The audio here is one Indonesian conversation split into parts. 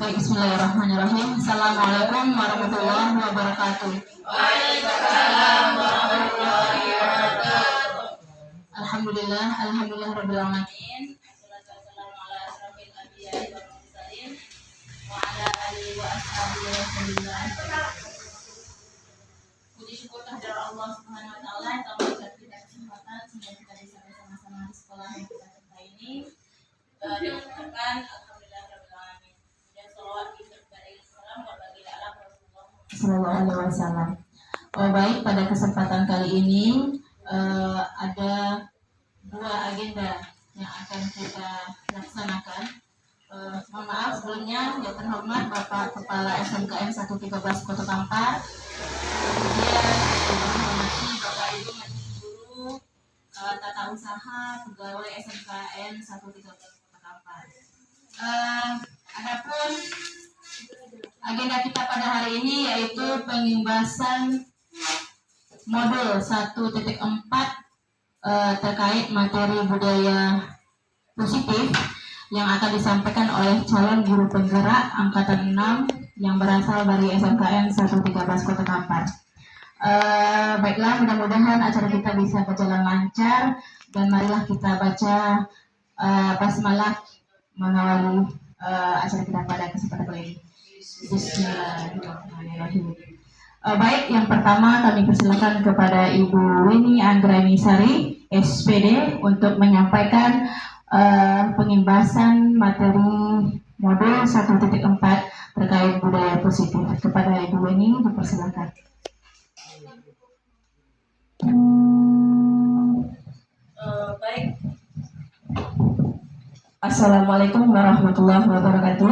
Baik, bismillahirrahmanirrahim. Assalamualaikum warahmatullahi wabarakatuh. Waalaikumsalam warahmatullahi wabarakatuh. Alhamdulillah rabbil alamin. Wassalatu wassalamu ala asrofil anbiya'i wal mursalin wa ala alihi wa ashabihi rasulillah. Puji syukur kehadirat Allah Subhanahu wa taala yang telah memberikan kita kesempatan sehingga kita bisa bersama-sama di sekolah yang kita cintai ini. Diucapkan alhamdulillah rabbil alamin. Dan shalawat disertai salam kepada Rasulullah Sallallahu alaihi wasallam. Baik, pada kesempatan kali ini ada dua agenda yang akan kita laksanakan. Mohon maaf sebelumnya, yang terhormat Bapak Kepala SMKN 113 Kota Kampar, kemudian menghormati Bapak Ibu Majelis Guru Tata Usaha Pegawai SMKN 113 Kota Kampar. Adapun agenda kita pada hari ini yaitu pengimbasan modul 1.4 terkait materi budaya positif yang akan disampaikan oleh calon guru penggerak angkatan 6 yang berasal dari SMKN 113 Kota Kampar. Baiklah, mudah-mudahan acara kita bisa berjalan lancar dan marilah kita baca basmalah mengawali acara kita pada kesempatan kali ini. Bismillahirrahmanirrahim. Baik, yang pertama kami persilakan kepada Ibu Winnie Anggrani Sari, SPD, untuk menyampaikan pengimbasan materi modul 1.4 terkait budaya positif. Kepada Ibu Winnie, dipersilakan. Baik. Assalamualaikum warahmatullahi wabarakatuh.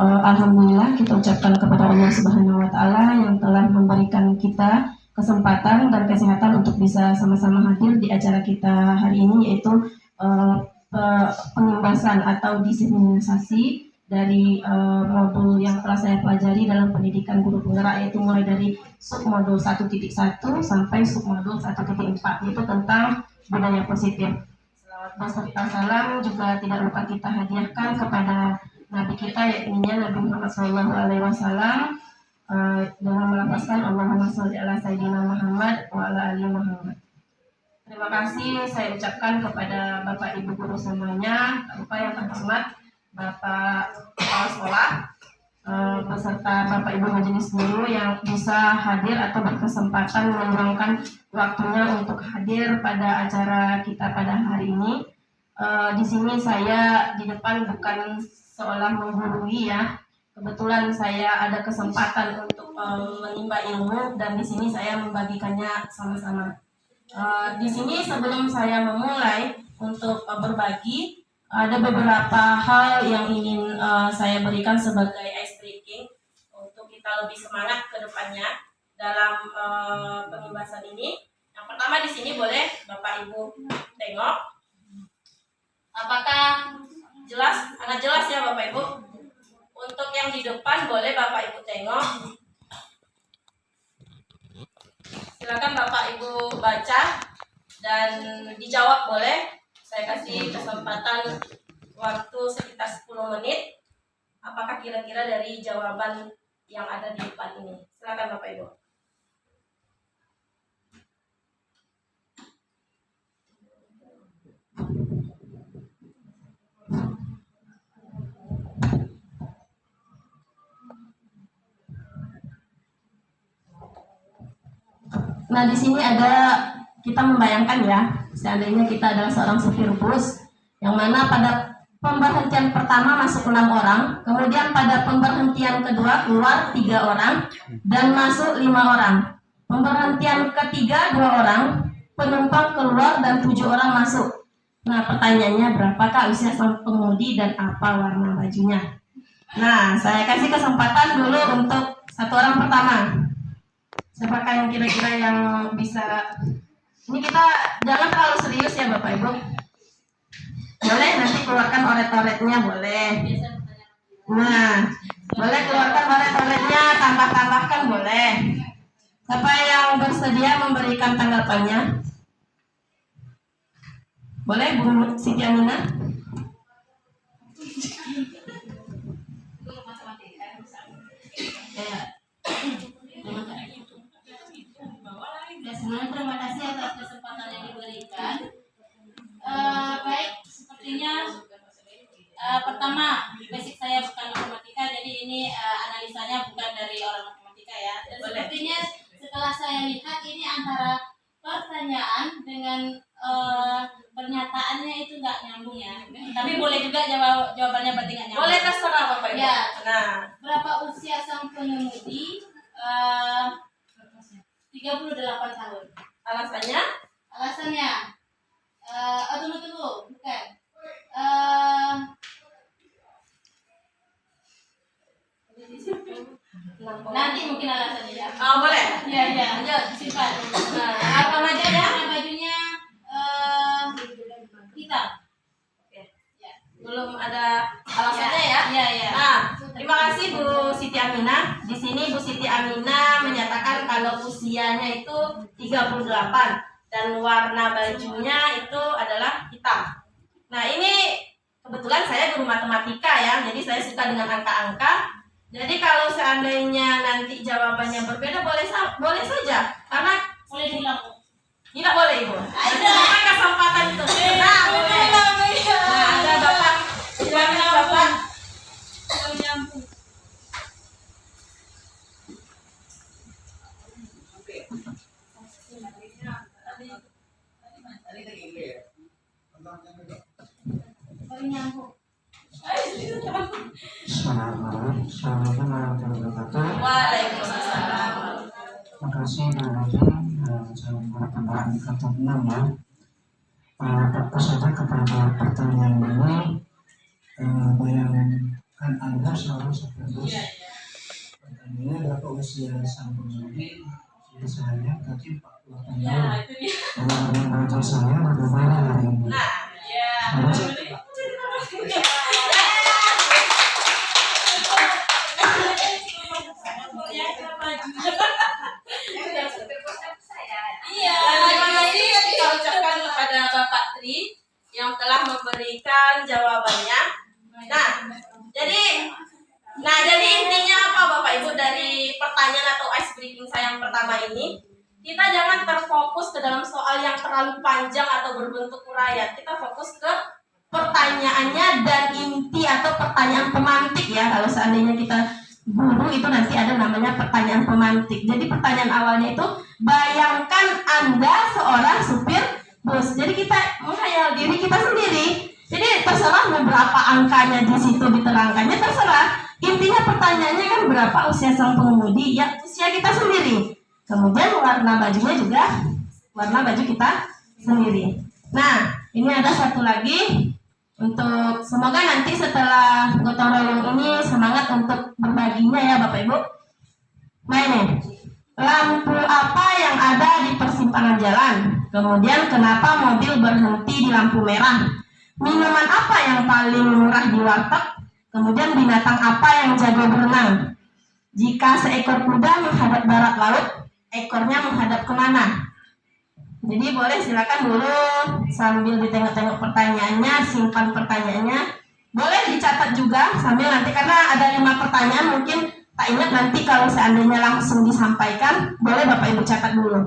Alhamdulillah kita ucapkan kepada Allah Subhanahu wa taala yang telah memberikan kita kesempatan dan kesehatan untuk bisa sama-sama hadir di acara kita hari ini, yaitu pengimbasan atau diseminasi dari modul yang telah saya pelajari dalam pendidikan guru penggerak, yaitu mulai dari submodul 1.1 sampai submodul 1.4, yaitu tentang budaya positif. Selawat beserta salam juga tidak lupa kita hadiahkan kepada Nabi kita, yaitu Nabi Muhammad SAW, dengan melafazkan Allahumma sholli ala sayyidina Muhammad wa ala ali Muhammad. Terima kasih saya ucapkan kepada Bapak Ibu guru semuanya, lupa yang terhormat Bapak Kepala Sekolah beserta Bapak Ibu Majelis Guru yang bisa hadir atau berkesempatan meluangkan waktunya untuk hadir pada acara kita pada hari ini. Di sini saya di depan bukan seolah menggurui ya. Kebetulan saya ada kesempatan untuk menimba ilmu dan di sini saya membagikannya sama-sama. Di sini sebelum saya memulai untuk berbagi, ada beberapa hal yang ingin saya berikan sebagai ice breaking untuk kita lebih semangat ke depannya dalam pengimbasan ini. Yang pertama di sini boleh Bapak Ibu tengok. Apakah jelas? Sangat jelas ya Bapak Ibu. Untuk yang di depan boleh Bapak Ibu tengok. Silakan Bapak Ibu baca dan dijawab boleh. Saya kasih kesempatan waktu sekitar 10 menit. Apakah kira-kira dari jawaban yang ada di depan ini? Silakan Bapak Ibu. Nah, di sini ada kita membayangkan ya, seandainya kita adalah seorang supir bus, yang mana pada pemberhentian pertama masuk 6 orang, kemudian pada pemberhentian kedua keluar 3 orang, dan masuk 5 orang. Pemberhentian ketiga 2 orang, penumpang keluar dan 7 orang masuk. Nah, pertanyaannya berapakah usia sang pengemudi dan apa warna bajunya? Nah, saya kasih kesempatan dulu untuk 1 orang pertama. Siapakah yang kira-kira yang bisa? Ini kita jangan terlalu serius ya Bapak Ibu. Boleh nanti keluarkan oret-oretnya, boleh. Nah, boleh keluarkan oret-oretnya, tambah-tambahkan boleh. Siapa yang bersedia memberikan tanggapannya? Boleh Bu Siti Aminah? Sebenarnya terima kasih atas kesempatan yang diberikan. Baik, sepertinya pertama basic saya bukan matematika, jadi ini analisanya bukan dari orang matematika ya. Dan sepertinya setelah saya lihat ini antara pertanyaan dengan pernyataannya itu nggak nyambung ya. Tapi boleh juga jawabannya berarti nggak nyambung. Boleh terserah Bapak Ibu. Ya. Nah, Berapa usia sang pengemudi? 38 tahun. alasannya? Alasannya, tunggu, bukan. Nanti mungkin alasannya ya. Oh, boleh. Iya, lanjut, simpan. Nah, apa bajunya? Bajunya hitam. Ya. Belum ada alasannya ya? Iya. Nah, terima kasih Bu Siti Aminah. Di sini Bu Siti Aminah menyatakan kalau usianya itu 38 dan warna bajunya itu adalah hitam. Nah, ini kebetulan saya guru matematika ya, jadi saya suka dengan angka-angka. Jadi kalau seandainya nanti jawabannya berbeda boleh saja, karena Boleh diulang. tidak boleh Ibu. Ada kesempatan itu. Nah, boleh. Nah, ada Bapak. Silakan Bapak. Assalamualaikum warahmatullahi wabarakatuh. Waalaikumsalam. Terima kasih Bu Nadia. Saya membuat tambahan kata 6 ya. Fokus saja kepada pertanyaan ini. Bayangkan Anda selalu supir bus. Pertanyaannya berapa usia sang pengemudi? Usia saya tadi 48 tahun. Dengan baju saya bagaimana hari ini? Nah, terima kasih kita ucapkan kepada Bapak Tri yang telah memberikan jawabannya. Jadi intinya apa Bapak Ibu dari pertanyaan atau ice breaking saya yang pertama ini? Kita jangan terfokus ke dalam soal yang terlalu panjang atau berbentuk uraian. Kita fokus ke pertanyaannya dan inti atau pertanyaan pemantik ya. Kalau seandainya kita guru itu nanti ada namanya pertanyaan pemantik. Jadi pertanyaan awalnya itu, bayangkan Anda seorang supir bus. Jadi kita menghayal diri kita sendiri. Jadi terserah berapa angkanya di situ diterangkannya, terserah. Intinya pertanyaannya kan berapa usia sang pengemudi? Ya usia kita sendiri. Kemudian warna bajunya juga warna baju kita sendiri. Nah, ini ada satu lagi. Untuk semoga nanti setelah gotong royong ini semangat untuk berbaginya ya Bapak Ibu. Nah ini, lampu apa yang ada di persimpangan jalan? Kemudian kenapa mobil berhenti di lampu merah? Minuman apa yang paling murah di warteg? Kemudian binatang apa yang jago berenang? Jika seekor kuda menghadap barat laut, ekornya menghadap kemana? Jadi boleh silakan dulu sambil ditengok-tengok pertanyaannya, simpan pertanyaannya. Boleh dicatat juga sambil nanti karena ada 5 pertanyaan mungkin tak ingat nanti kalau seandainya langsung disampaikan, boleh Bapak Ibu catat dulu.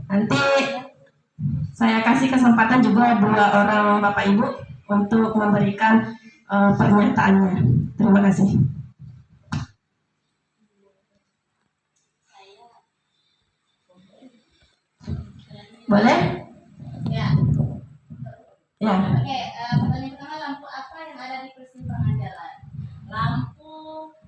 Nanti saya kasih kesempatan juga 2 orang Bapak Ibu untuk memberikan pernyataannya. Terima kasih. Boleh? Ya. Ya. Oke, pertanyaan pertama, lampu apa yang ada di persimpangan jalan? Lampu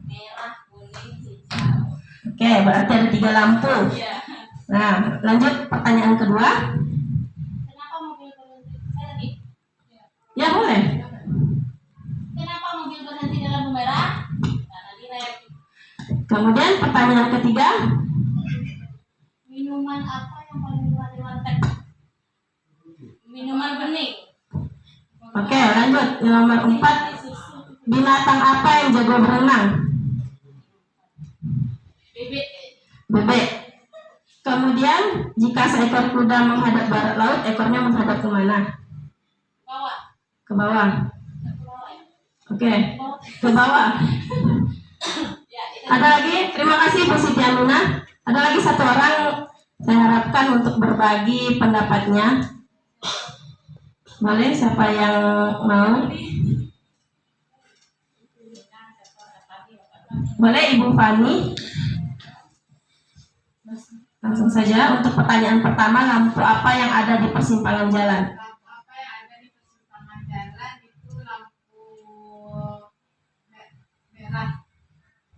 merah, kuning, hijau. Oke, berarti ada 3 lampu. Iya. Nah, lanjut pertanyaan kedua. Kenapa mobil berhenti? Saya tadi. Ya, boleh. Kenapa mobil berhenti di lampu merah? Karena direm. Kemudian pertanyaan ketiga. Minuman apa yang paling murah di warteg? Minuman bening. Oke, lanjut. Yang nomor 4. Binatang apa yang jago berenang? Bebek. Bebek. Kemudian, jika seekor kuda menghadap barat laut, ekornya menghadap kemana? Bawah. Ke bawah. Ke bawah ya. Oke, ke bawah. Ya, itu. Ada lagi? Terima kasih Bu Siti Aminah. Ada lagi satu orang, saya harapkan untuk berbagi pendapatnya. Boleh, siapa yang mau? Boleh Ibu Fani? Langsung saja untuk pertanyaan pertama, lampu apa yang ada di persimpangan jalan? Lampu apa yang ada di persimpangan jalan itu lampu merah,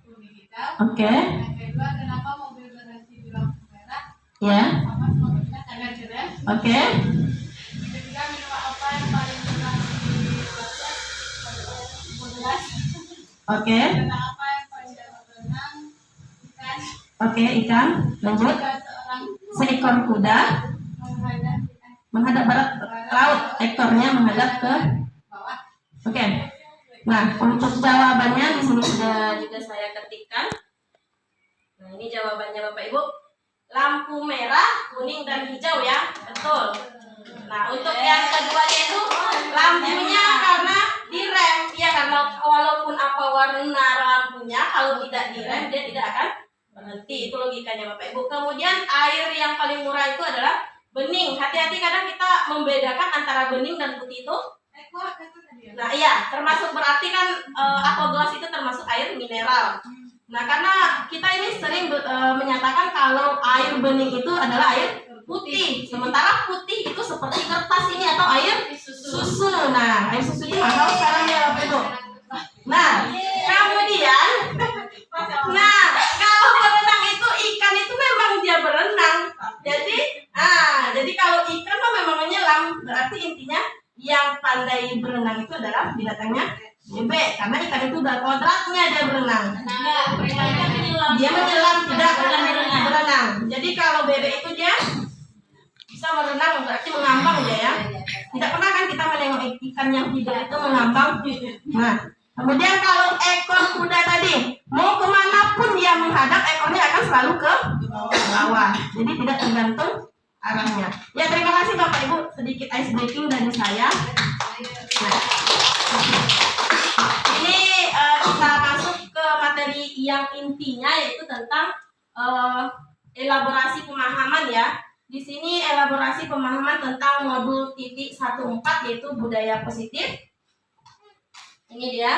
kuning, hijau. Oke, Yang kedua, kenapa mobil berhenti di lampu merah? ya, Sama mobilnya karena direm. oke, Yang ketiga, minuman apa yang paling murah di warteg? Beras. oke, Kereta apa yang paling jago berenang? Ikan. oke, ikan. Lanjut, Jika seorang seekor kuda menghadap barat laut, ekornya menghadap ke bawah. Oke. Nah, untuk jawabannya di sini sudah juga saya ketikkan. Nah, ini jawabannya Bapak Ibu. Lampu merah, kuning dan hijau ya. Betul. Nah, untuk yang keduanya itu lampunya karena direm. Ya, karena walaupun apa warna lampunya, kalau tidak direm dia tidak akan berhenti. Itu logikanya Bapak Ibu. Kemudian air yang paling murah itu adalah bening. Hati-hati, kadang kita membedakan antara bening dan putih itu. Nah iya, termasuk berarti kan aqua gelas itu termasuk air mineral. Nah karena kita ini sering menyatakan kalau air bening itu adalah air putih, sementara putih itu seperti kertas ini atau air susu. Nah air susu ini mahal sekarang ya Bapak Ibu. Nah kemudian, nah kalau berenang itu ikan itu memang dia berenang. Jadi kalau ikan mah memang menyelam, berarti intinya yang pandai berenang itu adalah binatangnya bebek, karena ikan itu udah kodratnya dia berenang. Dia menyelam, tidak berenang. Jadi kalau bebek itu dia bisa berenang, berarti mengambang dia ya. Tidak pernah kan kita menengok ikan yang hidup itu mengambang. Nah, kemudian kalau ekor kuda tadi mau kemanapun dia menghadap, ekornya akan selalu ke bawah. Jadi tidak tergantung arahnya. Ya, terima kasih Bapak Ibu, sedikit ice breaking dari saya. Nah, ini kita masuk ke materi yang intinya, yaitu tentang elaborasi pemahaman ya. Di sini elaborasi pemahaman tentang modul titik 14, yaitu budaya positif. Ini dia.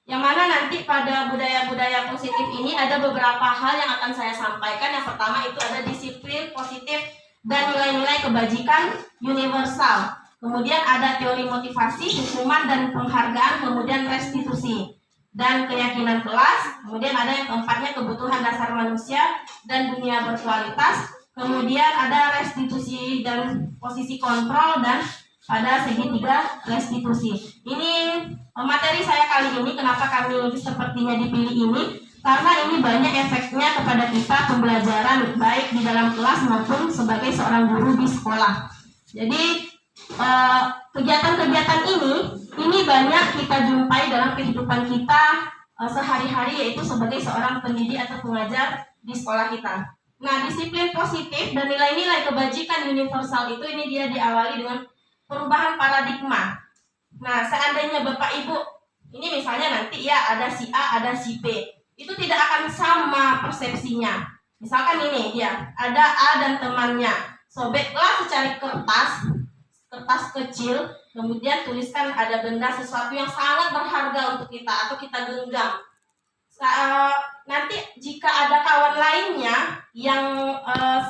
Yang mana nanti pada budaya-budaya positif ini ada beberapa hal yang akan saya sampaikan. Yang pertama itu ada disiplin positif dan nilai-nilai kebajikan universal. Kemudian ada teori motivasi, hukuman dan penghargaan, kemudian restitusi dan keyakinan kelas. Kemudian ada yang keempatnya kebutuhan dasar manusia dan dunia berkualitas. Kemudian ada restitusi dan posisi kontrol, dan pada segitiga restitusi. Ini materi saya kali ini, kenapa kami sepertinya dipilih ini, karena ini banyak efeknya kepada kita pembelajaran baik di dalam kelas maupun sebagai seorang guru di sekolah. Jadi kegiatan-kegiatan ini banyak kita jumpai dalam kehidupan kita sehari-hari, yaitu sebagai seorang pendidik atau pengajar di sekolah kita. Nah, disiplin positif dan nilai-nilai kebajikan universal itu ini dia diawali dengan perubahan paradigma. Nah, seandainya Bapak Ibu, ini misalnya nanti ya ada si A, ada si B, itu tidak akan sama persepsinya. Misalkan ini dia, ada A dan temannya, sobeklah secari kertas kecil, kemudian tuliskan ada benda sesuatu yang sangat berharga untuk kita atau kita genggam. Nanti jika ada kawan lainnya yang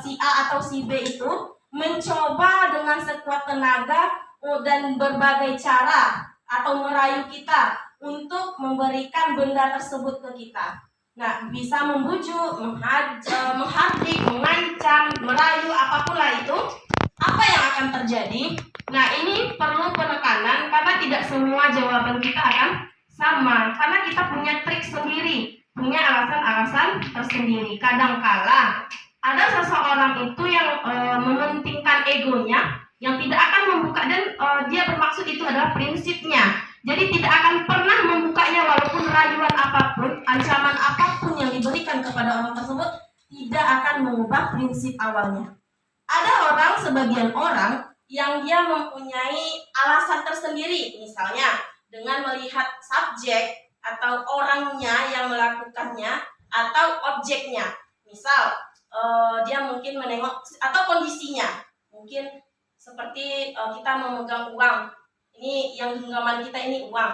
si A atau si B itu mencoba dengan sekuat tenaga dan berbagai cara atau merayu kita untuk memberikan benda tersebut ke kita. Nah, bisa membujuk, menghardik, mengancam, merayu, apapun lah itu. Apa yang akan terjadi? Nah, ini perlu penekanan karena tidak semua jawaban kita akan sama. Karena kita punya trik sendiri, punya alasan-alasan tersendiri. Kadangkala ada seseorang itu yang mementingkan egonya, yang tidak akan membuka dan dia bermaksud itu adalah prinsipnya. Jadi tidak akan pernah membukanya walaupun rayuan apapun, ancaman apapun yang diberikan kepada orang tersebut tidak akan mengubah prinsip awalnya. Ada sebagian orang yang dia mempunyai alasan tersendiri, misalnya dengan melihat subjek atau orangnya yang melakukannya atau objeknya. Misal dia mungkin menengok atau kondisinya, mungkin seperti kita memegang uang. Ini yang genggaman kita ini uang.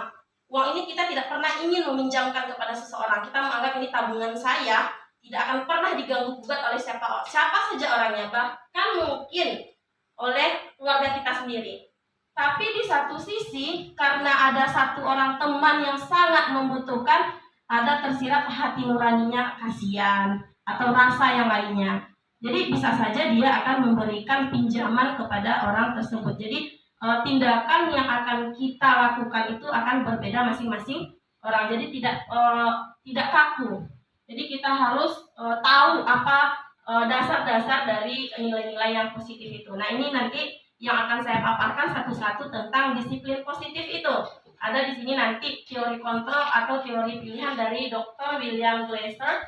Uang ini kita tidak pernah ingin meminjamkan kepada seseorang. Kita menganggap ini tabungan saya, tidak akan pernah diganggu gugat oleh siapa saja orangnya, bahkan mungkin oleh keluarga kita sendiri. Tapi di satu sisi, karena ada satu orang teman yang sangat membutuhkan, ada tersirat hati nuraninya kasihan atau rasa yang lainnya. Jadi bisa saja dia akan memberikan pinjaman kepada orang tersebut. Jadi tindakan yang akan kita lakukan itu akan berbeda masing-masing orang. Jadi tidak kaku. Jadi kita harus tahu apa dasar-dasar dari nilai-nilai yang positif itu. Nah, ini nanti yang akan saya paparkan satu-satu tentang disiplin positif itu. Ada di sini nanti teori kontrol atau teori pilihan dari Dr. William Glasser.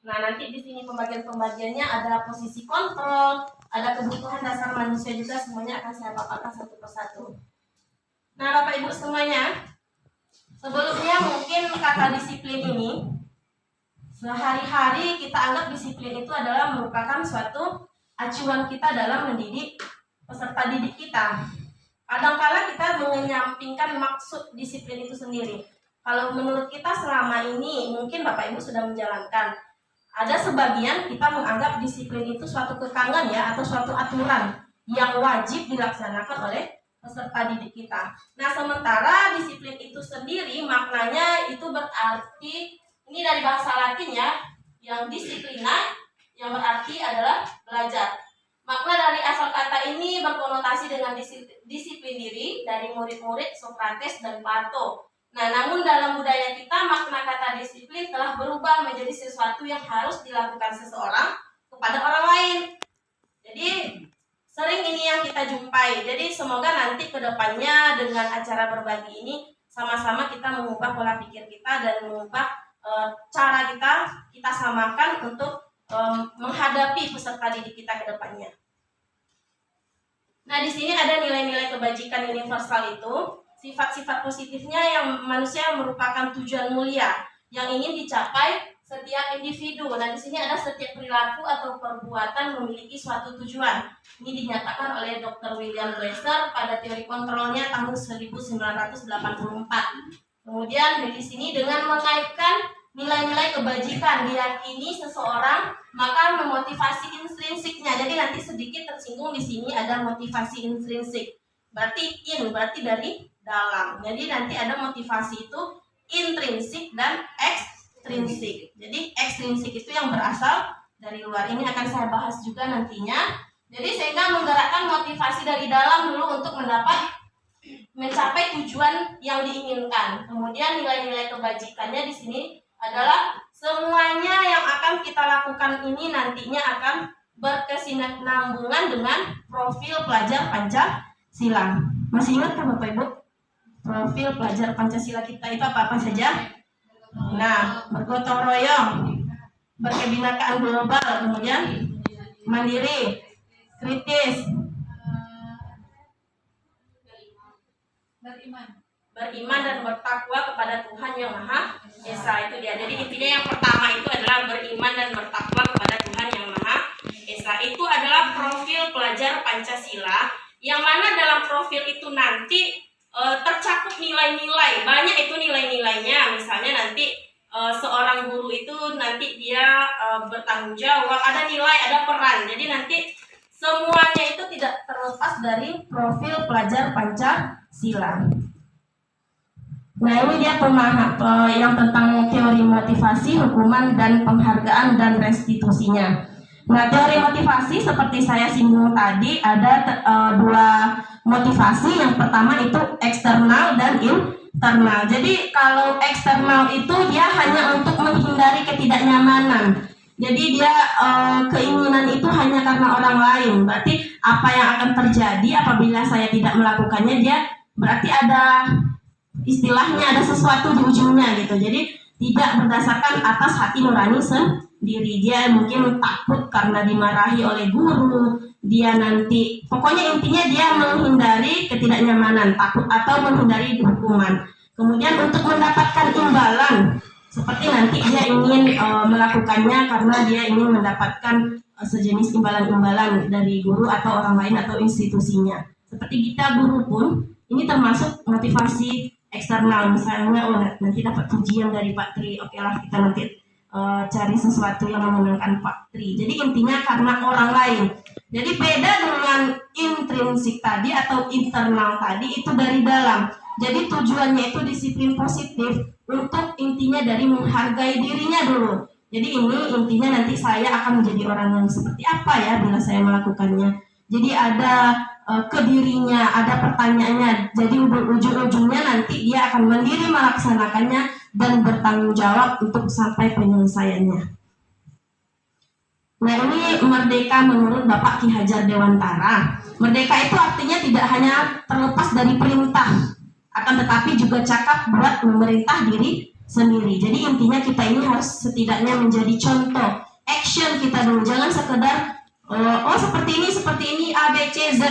Nah, nanti di sini pembagian-pembagiannya ada posisi kontrol, ada kebutuhan dasar manusia juga, semuanya akan saya paparkan satu persatu. Nah, Bapak Ibu semuanya, sebelumnya mungkin kata disiplin ini sehari-hari kita anggap disiplin itu adalah merupakan suatu acuan kita dalam mendidik peserta didik kita. Kadang-kala kita menyampingkan maksud disiplin itu sendiri. Kalau menurut kita selama ini mungkin Bapak Ibu sudah menjalankan. Ada sebagian kita menganggap disiplin itu suatu kekangan ya, atau suatu aturan yang wajib dilaksanakan oleh peserta didik kita. Nah, sementara disiplin itu sendiri maknanya itu berarti, ini dari bahasa Latin ya, yang disiplina yang berarti adalah belajar. Makna dari asal kata ini berkonotasi dengan disiplin diri dari murid-murid Sokrates dan Plato. Nah, namun dalam budaya kita makna kata disiplin telah berubah menjadi sesuatu yang harus dilakukan seseorang kepada orang lain. Jadi sering ini yang kita jumpai. Jadi semoga nanti ke depannya dengan acara berbagi ini sama-sama kita mengubah pola pikir kita dan mengubah cara kita samakan untuk menghadapi peserta didik kita ke depannya. Nah, di sini ada nilai-nilai kebajikan universal itu. Sifat-sifat positifnya yang manusia merupakan tujuan mulia yang ingin dicapai setiap individu. Nah, di sini ada setiap perilaku atau perbuatan memiliki suatu tujuan. Ini dinyatakan oleh Dr. William Glasser pada teori kontrolnya tahun 1984. Kemudian di sini dengan mengaitkan nilai-nilai kebajikan, diyakini seseorang maka memotivasi intrinsiknya. Jadi nanti sedikit tersinggung di sini ada motivasi intrinsik. Berarti dari dalam. Jadi nanti ada motivasi itu intrinsik dan ekstrinsik. Jadi ekstrinsik itu yang berasal dari luar. Ini akan saya bahas juga nantinya. Jadi sehingga menggerakkan motivasi dari dalam dulu untuk mencapai tujuan yang diinginkan. Kemudian nilai-nilai kebajikannya di sini adalah semuanya yang akan kita lakukan ini nantinya akan berkesinambungan dengan profil pelajar Pancasila. Masih ingat kan Bapak Ibu? Profil pelajar Pancasila kita itu apa saja? Nah, bergotong royong, berkebinekaan global, kemudian mandiri, kritis, beriman dan bertakwa kepada Tuhan Yang Maha Esa. Itu dia. Jadi intinya yang pertama itu adalah beriman dan bertakwa kepada Tuhan Yang Maha Esa. Itu adalah profil pelajar Pancasila, yang mana dalam profil itu nanti tercakup nilai-nilai. Banyak itu nilai-nilainya. Misalnya nanti seorang guru itu nanti dia bertanggung jawab, ada nilai, ada peran. Jadi nanti semuanya itu tidak terlepas dari profil pelajar Pancasila. Nah, ini dia yang tentang teori motivasi, hukuman, dan penghargaan dan restitusinya. Nah, teori motivasi seperti saya singgung tadi ada dua motivasi. Yang pertama itu eksternal dan internal. Jadi kalau eksternal itu dia hanya untuk menghindari ketidaknyamanan. Jadi dia keinginan itu hanya karena orang lain. Berarti apa yang akan terjadi apabila saya tidak melakukannya, dia berarti ada istilahnya ada sesuatu di ujungnya gitu. Jadi tidak berdasarkan atas hati nurani sendiri. Dia mungkin takut karena dimarahi oleh guru, dia nanti pokoknya intinya dia menghindari ketidaknyamanan, takut atau menghindari hukuman. Kemudian untuk mendapatkan imbalan, seperti nanti dia ingin melakukannya karena dia ingin mendapatkan sejenis imbalan-imbalan dari guru atau orang lain atau institusinya. Seperti kita guru pun ini termasuk motivasi eksternal, misalnya nanti dapat pujian dari Pak Tri, oke lah kita nanti cari sesuatu yang menyenangkan Pak Tri. Jadi intinya karena orang lain. Jadi beda dengan intrinsik tadi atau internal tadi, itu dari dalam. Jadi tujuannya itu disiplin positif untuk intinya dari menghargai dirinya dulu. Jadi ini intinya nanti saya akan menjadi orang yang seperti apa ya bila saya melakukannya. Jadi ada ke dirinya, ada pertanyaannya. Jadi ujung-ujungnya nanti dia akan mandiri melaksanakannya dan bertanggung jawab untuk sampai penyelesaiannya. Nah, ini merdeka menurut Bapak Ki Hajar Dewantara. Merdeka itu artinya tidak hanya terlepas dari perintah, akan tetapi juga cakap buat memerintah diri sendiri. Jadi intinya kita ini harus setidaknya menjadi contoh, action kita dulu. Jangan sekedar seperti ini A B C Z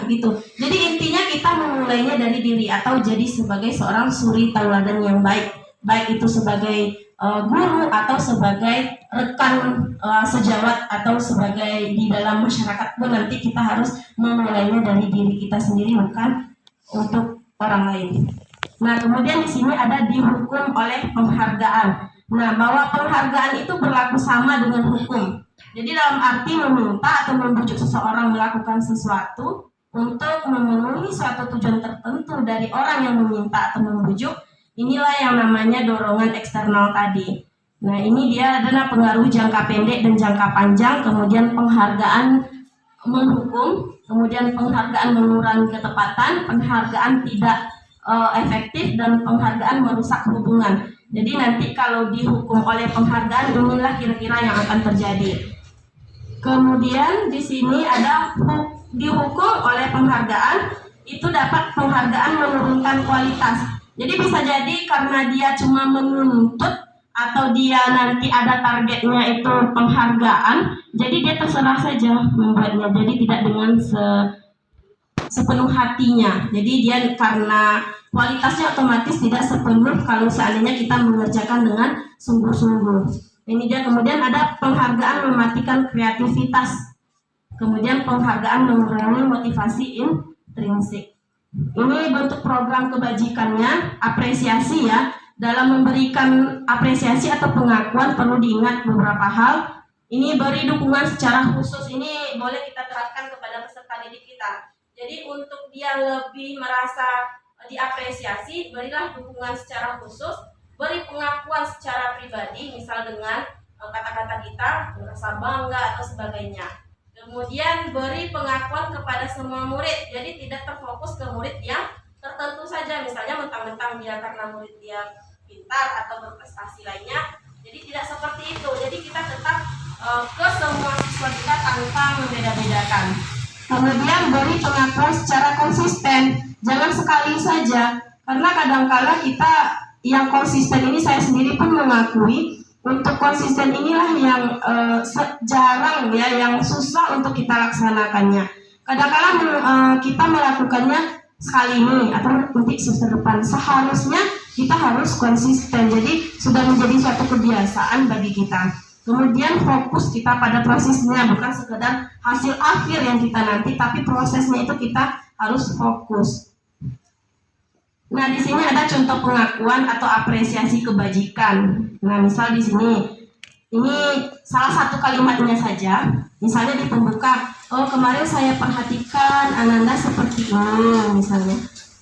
gitu. Jadi intinya kita memulainya dari diri atau jadi sebagai seorang suri tauladan yang baik, baik itu sebagai guru atau sebagai rekan sejawat atau sebagai di dalam masyarakat pun nanti kita harus memulainya dari diri kita sendiri, bukan untuk orang lain. Nah, kemudian di sini ada dihukum oleh penghargaan. Nah, bahwa penghargaan itu berlaku sama dengan hukum. Jadi dalam arti meminta atau membujuk seseorang melakukan sesuatu untuk memenuhi suatu tujuan tertentu dari orang yang meminta atau membujuk, inilah yang namanya dorongan eksternal tadi. Nah, ini dia adalah pengaruh jangka pendek dan jangka panjang, kemudian penghargaan menghukum, kemudian penghargaan mengurangi ketepatan, penghargaan tidak efektif, dan penghargaan merusak hubungan. Jadi nanti kalau dihukum oleh penghargaan, inilah kira-kira yang akan terjadi. Kemudian di sini ada dihukum oleh penghargaan, itu dapat penghargaan menurunkan kualitas. Jadi bisa jadi karena dia cuma menuntut atau dia nanti ada targetnya itu penghargaan, jadi dia terserah saja membuatnya. Jadi tidak dengan sepenuh hatinya. Jadi dia karena kualitasnya otomatis tidak sepenuh kalau seandainya kita mengerjakan dengan sungguh-sungguh. Ini dia. Kemudian ada penghargaan mematikan kreativitas. Kemudian penghargaan mengurangi motivasi intrinsik. Ini bentuk program kebajikannya, apresiasi ya. Dalam memberikan apresiasi atau pengakuan perlu diingat beberapa hal. Ini beri dukungan secara khusus. Ini boleh kita terapkan kepada peserta didik kita. Jadi untuk dia lebih merasa diapresiasi, berilah dukungan secara khusus, beri pengakuan secara pribadi, misal dengan kata-kata kita, merasa bangga atau sebagainya. Kemudian beri pengakuan kepada semua murid, jadi tidak terfokus ke murid yang tertentu saja, misalnya mentang-mentang dia karena murid dia pintar atau berprestasi lainnya, jadi tidak seperti itu. Jadi kita tetap ke semua siswa kita tanpa membeda-bedakan. Kemudian beri pengakuan secara konsisten, jangan sekali saja, karena kadang-kala kita yang konsisten ini, saya sendiri pun mengakui untuk konsisten inilah yang jarang ya, yang susah untuk kita laksanakannya. Kadang-kala kita melakukannya sekali ini atau nanti semester depan. Seharusnya kita harus konsisten, jadi sudah menjadi suatu kebiasaan bagi kita. Kemudian fokus kita pada prosesnya, bukan sekedar hasil akhir yang kita nanti, tapi prosesnya itu kita harus fokus. Nah, di sini ada contoh pengakuan atau apresiasi kebajikan. Nah, misal di sini, ini salah satu kalimatnya saja. Misalnya di pembuka, oh kemarin saya perhatikan Ananda seperti ini, misalnya.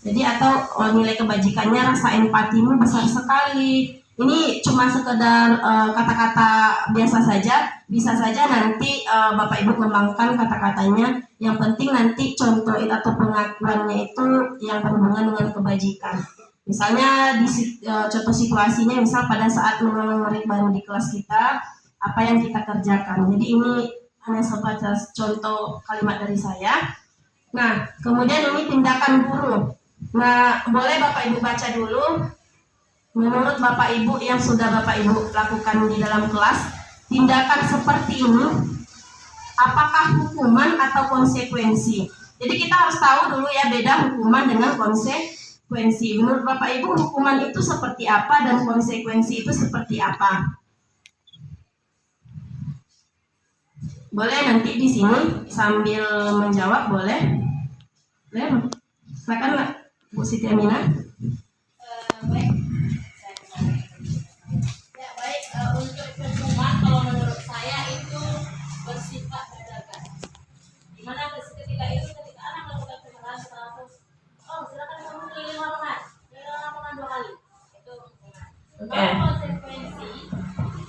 Jadi atau nilai kebajikannya, rasa empatimu besar sekali. Ini cuma sekedar kata-kata biasa saja. Bisa saja nanti Bapak Ibu kembangkan kata-katanya. Yang penting nanti contoh atau pengakuannya itu yang berhubungan dengan kebajikan. Misalnya di contoh situasinya, misal pada saat mengenal murid baru di kelas kita, apa yang kita kerjakan. Jadi ini hanya sebatas contoh kalimat dari saya. Nah, kemudian ini tindakan guru. Nah, boleh Bapak Ibu baca dulu. Menurut Bapak Ibu yang sudah Bapak Ibu lakukan di dalam kelas, tindakan seperti ini apakah hukuman atau konsekuensi? Jadi kita harus tahu dulu ya beda hukuman dengan konsekuensi. Menurut Bapak Ibu hukuman itu seperti apa dan konsekuensi itu seperti apa? Boleh nanti di sini sambil menjawab, boleh? Boleh? Silakan Bu Siti Aminah. Baik. Ya baik, untuk hukuman kalau menurut saya itu bersifat beragam. Dimana ketika anak melakukan kesalahan kita langsung, oh silakan kamu keliling lapangan 2 kali, itu hukuman. Kalau konsekuensi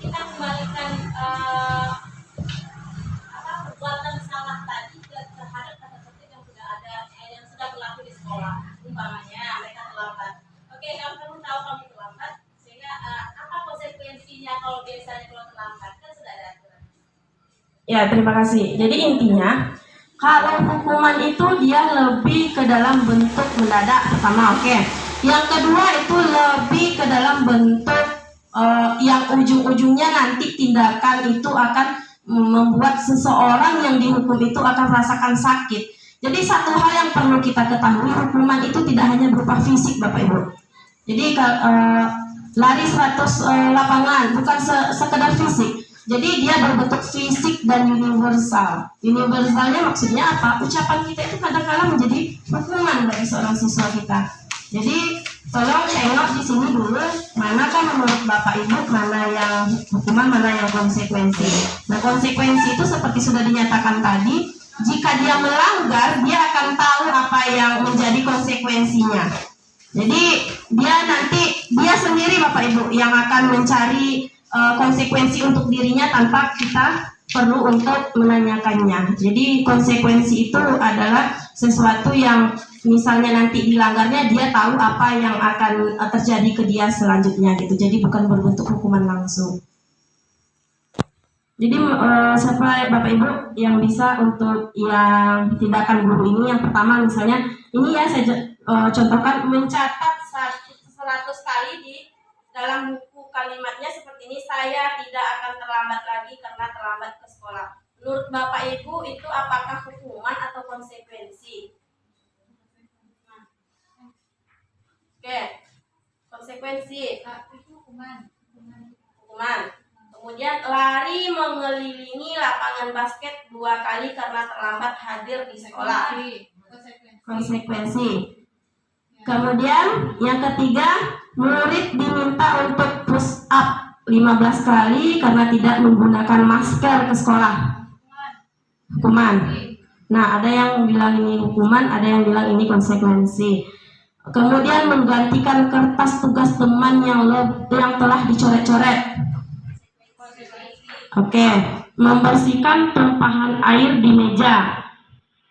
kita kembalikan perbuatan salah tadi terhadap tata tertib yang sudah ada, yang sudah berlaku di sekolah. Umpamanya mereka terlambat. Oke, kamu tahu kamu terlambat, sehingga apa konsekuensinya kalau biasanya kalau terlambat kan sudah ada aturan. Ya, terima kasih. Jadi intinya, kalau hukuman itu dia lebih ke dalam bentuk mendadak pertama, oke. Yang kedua itu lebih ke dalam bentuk yang ujung-ujungnya nanti tindakan itu akan membuat seseorang yang dihukum itu akan merasakan sakit. Jadi satu hal yang perlu kita ketahui, hukuman itu tidak hanya berupa fisik, Bapak Ibu. Jadi lari 100 lapangan bukan sekedar fisik. Jadi dia berbentuk fisik dan universal. Universalnya maksudnya apa? Ucapan kita itu kadang-kadang menjadi hukuman bagi seorang siswa kita. Jadi tolong tengok di sini dulu manakah menurut Bapak Ibu mana yang hukuman, mana yang konsekuensi. Nah, konsekuensi itu seperti sudah dinyatakan tadi, jika dia melanggar, dia akan tahu apa yang menjadi konsekuensinya. Jadi dia sendiri Bapak Ibu yang akan mencari konsekuensi untuk dirinya tanpa kita perlu untuk menanyakannya. Jadi konsekuensi itu adalah sesuatu yang misalnya nanti dilanggarnya dia tahu apa yang akan terjadi ke dia selanjutnya gitu. Jadi bukan berbentuk hukuman langsung. Jadi siapa Bapak Ibu yang bisa untuk yang tindakan guru ini? Yang pertama misalnya ini ya saya contohkan, mencatat 100 kali di dalam buku kalimatnya seperti ini, saya tidak akan terlambat lagi karena terlambat ke sekolah. Menurut Bapak Ibu itu apakah hukuman atau konsekuensi? Oke, konsekuensi. Itu hukuman. Kemudian lari mengelilingi lapangan basket 2 kali karena terlambat hadir di sekolah. Konsekuensi. Kemudian yang ketiga, murid diminta untuk push up 15 kali karena tidak menggunakan masker ke sekolah. Hukuman. Nah, ada yang bilang ini hukuman, ada yang bilang ini konsekuensi. Kemudian menggantikan kertas tugas teman yang telah dicoret-coret. Oke, membersihkan tumpahan air di meja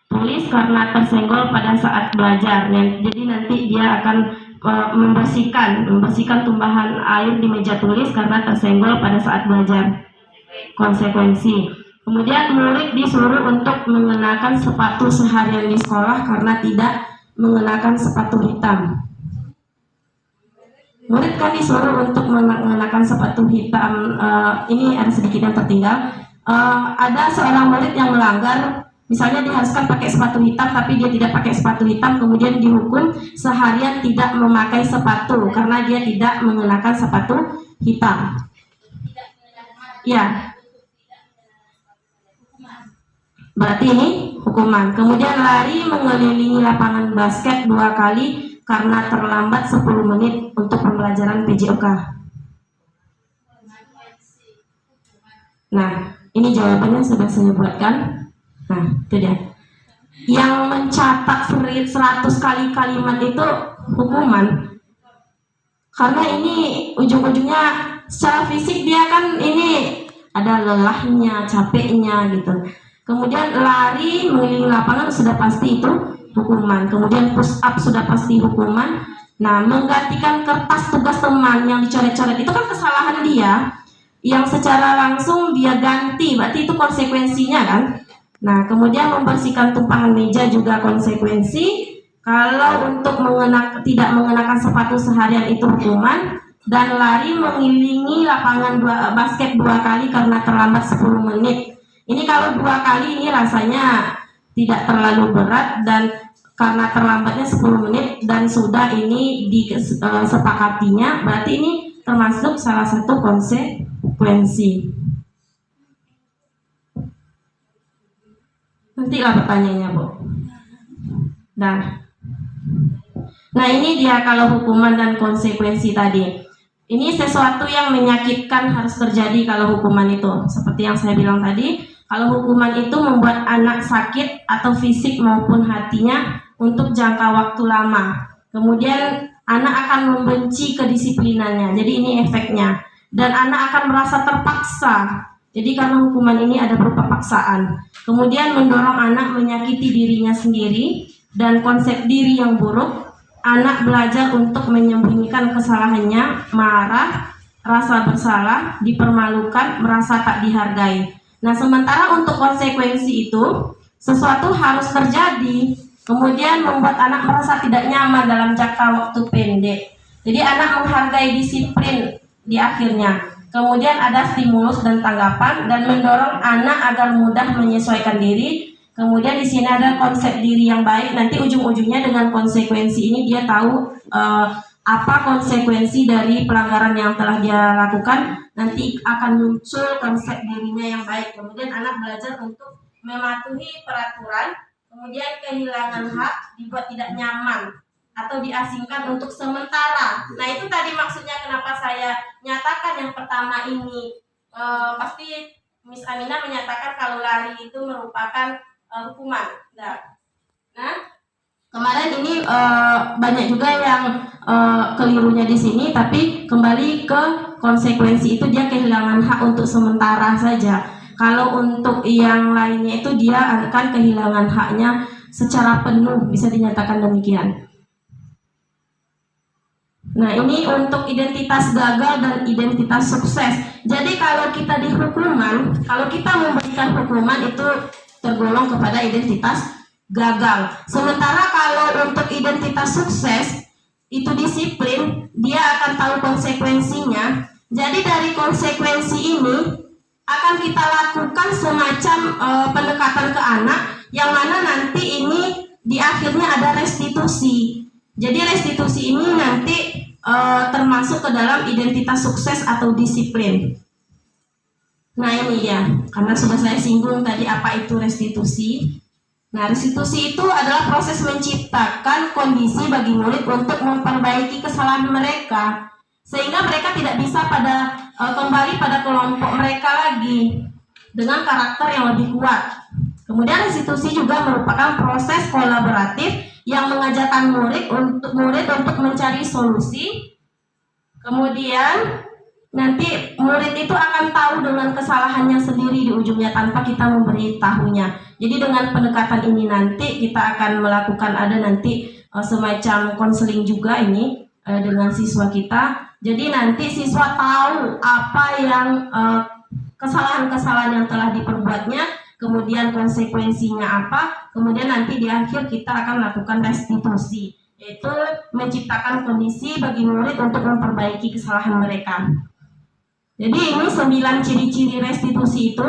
tulis karena tersenggol pada saat belajar. Jadi nanti dia akan membersihkan tumpahan air di meja tulis karena tersenggol pada saat belajar. Konsekuensi. Kemudian murid disuruh untuk mengenakan sepatu seharian di sekolah karena tidak mengenakan sepatu hitam. Murid kan disuruh untuk mengenakan sepatu hitam. Ini ada sedikit yang tertinggal. Ada seorang murid yang melanggar, misalnya diharuskan pakai sepatu hitam tapi dia tidak pakai sepatu hitam, kemudian dihukum seharian tidak memakai sepatu karena dia tidak mengenakan sepatu hitam. Ya, berarti ini hukuman. Kemudian lari mengelilingi lapangan basket 2 kali karena terlambat 10 menit untuk pembelajaran PJOK. Nah, ini jawabannya sudah saya buatkan. Nah, itu dia. Yang mencatat 100 kali kalimat itu hukuman. Karena ini ujung-ujungnya secara fisik dia kan ini ada lelahnya, capeknya gitu. Kemudian lari mengelilingi lapangan sudah pasti itu hukuman. Kemudian push up sudah pasti hukuman. Nah, menggantikan kertas tugas teman yang dicoret-coret itu kan kesalahan dia yang secara langsung dia ganti, berarti itu konsekuensinya kan. Nah, kemudian membersihkan tumpahan meja juga konsekuensi. Kalau untuk tidak mengenakan sepatu seharian itu hukuman, dan lari mengelilingi lapangan basket 2 kali karena terlambat 10 menit. Ini kalau 2 kali ini rasanya tidak terlalu berat, dan karena terlambatnya 10 menit dan sudah ini disepakatinya, berarti ini termasuk salah satu konsekuensi. Nantilah pertanyaannya, Bu. Nah, ini dia kalau hukuman dan konsekuensi tadi. Ini sesuatu yang menyakitkan harus terjadi kalau hukuman itu. Seperti yang saya bilang tadi, kalau hukuman itu membuat anak sakit atau fisik maupun hatinya untuk jangka waktu lama. Kemudian anak akan membenci kedisiplinannya. Jadi ini efeknya. Dan anak akan merasa terpaksa. Jadi karena hukuman ini ada berupa paksaan. Kemudian mendorong anak menyakiti dirinya sendiri dan konsep diri yang buruk. Anak belajar untuk menyembunyikan kesalahannya, marah, rasa bersalah, dipermalukan, merasa tak dihargai. Nah, sementara untuk konsekuensi itu, sesuatu harus terjadi, kemudian membuat anak merasa tidak nyaman dalam jangka waktu pendek. Jadi anak menghargai disiplin di akhirnya. Kemudian ada stimulus dan tanggapan, dan mendorong anak agar mudah menyesuaikan diri. Kemudian di sini ada konsep diri yang baik. Nanti ujung-ujungnya dengan konsekuensi ini dia tahu apa konsekuensi dari pelanggaran yang telah dia lakukan. Nanti akan muncul konsep dirinya yang baik. Kemudian anak belajar untuk mematuhi peraturan. Kemudian kehilangan hak, dibuat tidak nyaman atau diasingkan untuk sementara. Nah, itu tadi maksudnya kenapa saya nyatakan yang pertama ini pasti Miss Amina menyatakan kalau lari itu merupakan hukuman. Nah, kemarin ini banyak juga yang kelirunya di sini, tapi kembali ke konsekuensi itu dia kehilangan hak untuk sementara saja. Kalau untuk yang lainnya itu dia akan kehilangan haknya secara penuh, bisa dinyatakan demikian. Nah, ini untuk identitas gagal dan identitas sukses. Jadi kalau kita di hukuman, kalau kita memberikan hukuman itu tergolong kepada identitas gagal. Sementara kalau untuk identitas sukses itu disiplin, dia akan tahu konsekuensinya. Jadi dari konsekuensi ini akan kita lakukan semacam pendekatan ke anak, yang mana nanti ini di akhirnya ada restitusi. Jadi restitusi ini nanti termasuk ke dalam identitas sukses atau disiplin. Nah, ini ya, karena sudah saya singgung tadi apa itu restitusi. Nah, restitusi itu adalah proses menciptakan kondisi bagi murid untuk memperbaiki kesalahan mereka, sehingga mereka tidak bisa kembali pada kelompok mereka lagi dengan karakter yang lebih kuat. Kemudian restitusi juga merupakan proses kolaboratif yang mengajarkan murid untuk mencari solusi. Kemudian nanti murid itu akan tahu dengan kesalahannya sendiri di ujungnya tanpa kita memberitahunya. Jadi dengan pendekatan ini nanti kita akan melakukan semacam konseling juga ini dengan siswa kita. Jadi nanti siswa tahu apa yang kesalahan-kesalahan yang telah diperbuatnya, kemudian konsekuensinya apa, kemudian nanti di akhir kita akan melakukan restitusi, yaitu menciptakan kondisi bagi murid untuk memperbaiki kesalahan mereka. Jadi ini 9 ciri-ciri restitusi itu.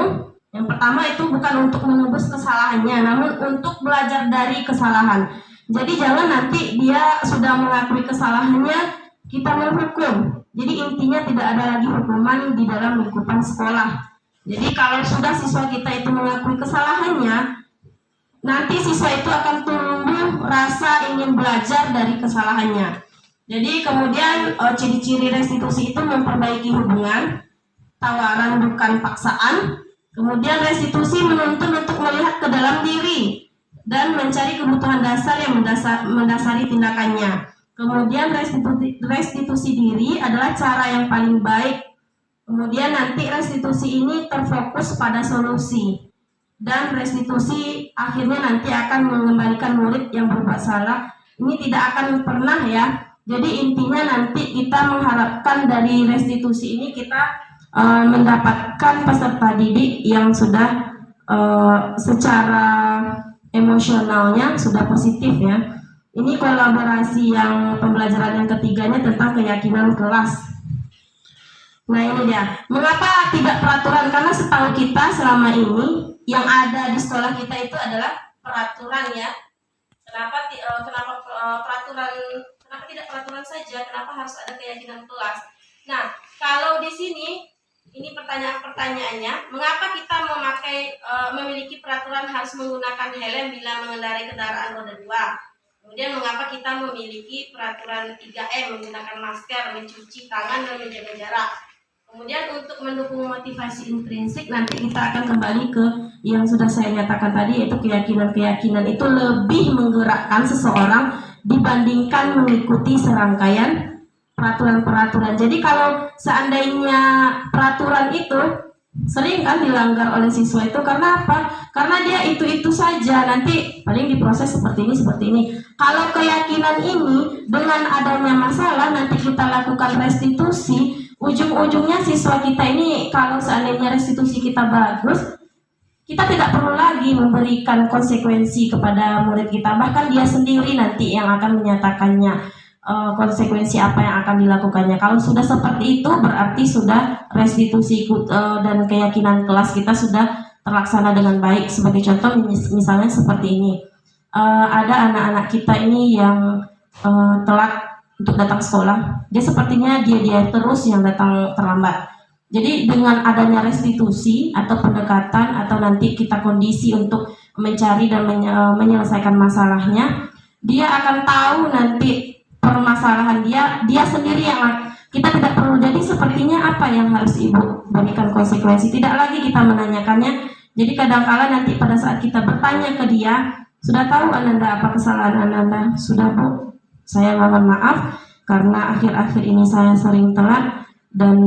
Yang pertama itu bukan untuk menebus kesalahannya, namun untuk belajar dari kesalahan. Jadi jangan nanti dia sudah mengakui kesalahannya, kita menghukum. Jadi intinya tidak ada lagi hukuman di dalam lingkupan sekolah. Jadi kalau sudah siswa kita itu mengakui kesalahannya, nanti siswa itu akan tumbuh rasa ingin belajar dari kesalahannya. Jadi kemudian ciri-ciri restitusi itu memperbaiki hubungan, tawaran bukan paksaan. Kemudian restitusi menuntun untuk melihat ke dalam diri dan mencari kebutuhan dasar yang mendasari tindakannya. Kemudian restitusi diri adalah cara yang paling baik. Kemudian nanti restitusi ini terfokus pada solusi. Dan restitusi akhirnya nanti akan mengembalikan murid yang berbuat salah. Ini tidak akan pernah ya. Jadi intinya nanti kita mengharapkan dari restitusi ini kita mendapatkan peserta didik yang sudah secara emosionalnya sudah positif ya. Ini kolaborasi yang pembelajaran yang ketiganya tentang keyakinan kelas. Nah ini dia, mengapa tidak peraturan? Karena setahu kita selama ini yang ada di sekolah kita itu adalah peraturan ya. Kenapa peraturan? Kenapa tidak peraturan saja? Kenapa harus ada keyakinan kelas? Nah, kalau di sini ini pertanyaannya, mengapa kita memiliki peraturan harus menggunakan helm bila mengendarai kendaraan roda 2? Kemudian mengapa kita memiliki peraturan 3M, menggunakan masker, mencuci tangan dan menjaga jarak? Kemudian untuk mendukung motivasi intrinsik nanti kita akan kembali ke yang sudah saya nyatakan tadi, yaitu keyakinan-keyakinan itu lebih menggerakkan seseorang dibandingkan mengikuti serangkaian peraturan-peraturan. Jadi kalau seandainya peraturan itu sering kan dilanggar oleh siswa itu karena apa? Karena dia itu saja, nanti paling diproses seperti ini. Kalau keyakinan ini dengan adanya masalah nanti kita lakukan restitusi, ujung-ujungnya siswa kita ini kalau seandainya restitusi kita bagus, kita tidak perlu lagi memberikan konsekuensi kepada murid kita, bahkan dia sendiri nanti yang akan menyatakannya konsekuensi apa yang akan dilakukannya. Kalau sudah seperti itu berarti sudah restitusi dan keyakinan kelas kita sudah terlaksana dengan baik. Sebagai contoh misalnya seperti ini, ada anak-anak kita ini yang telat untuk datang sekolah. Dia sepertinya dia terus yang datang terlambat. Jadi dengan adanya restitusi atau pendekatan atau nanti kita kondisi untuk mencari dan menyelesaikan masalahnya, dia akan tahu nanti permasalahan dia sendiri yang kita tidak perlu. Jadi sepertinya apa yang harus ibu berikan konsekuensi, tidak lagi kita menanyakannya. Jadi kadangkala nanti pada saat kita bertanya ke dia, sudah tahu Ananda apa kesalahan Ananda? Sudah Bu, saya mohon maaf karena akhir-akhir ini saya sering telat dan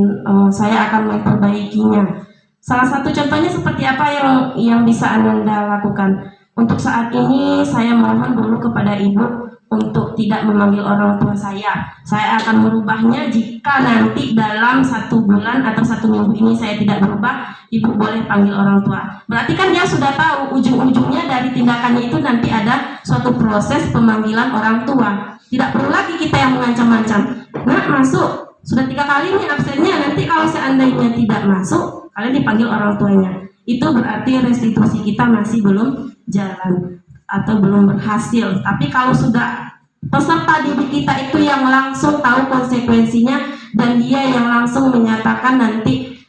saya akan memperbaikinya. Salah satu contohnya seperti apa yang bisa Ananda lakukan? Untuk saat ini saya mohon dulu kepada ibu untuk tidak memanggil orang tua saya. Saya akan merubahnya jika nanti dalam 1 bulan atau 1 minggu ini saya tidak berubah, ibu boleh panggil orang tua. Berarti kan dia sudah tahu ujung-ujungnya dari tindakannya itu nanti ada suatu proses pemanggilan orang tua. Tidak perlu lagi kita yang mengancam-ancam. Nah, masuk. Sudah 3 kali nih absennya, nanti kalau seandainya tidak masuk, kalian dipanggil orang tuanya. Itu berarti restitusi kita masih belum jalan atau belum berhasil. Tapi kalau sudah peserta didik kita itu yang langsung tahu konsekuensinya dan dia yang langsung menyatakan nanti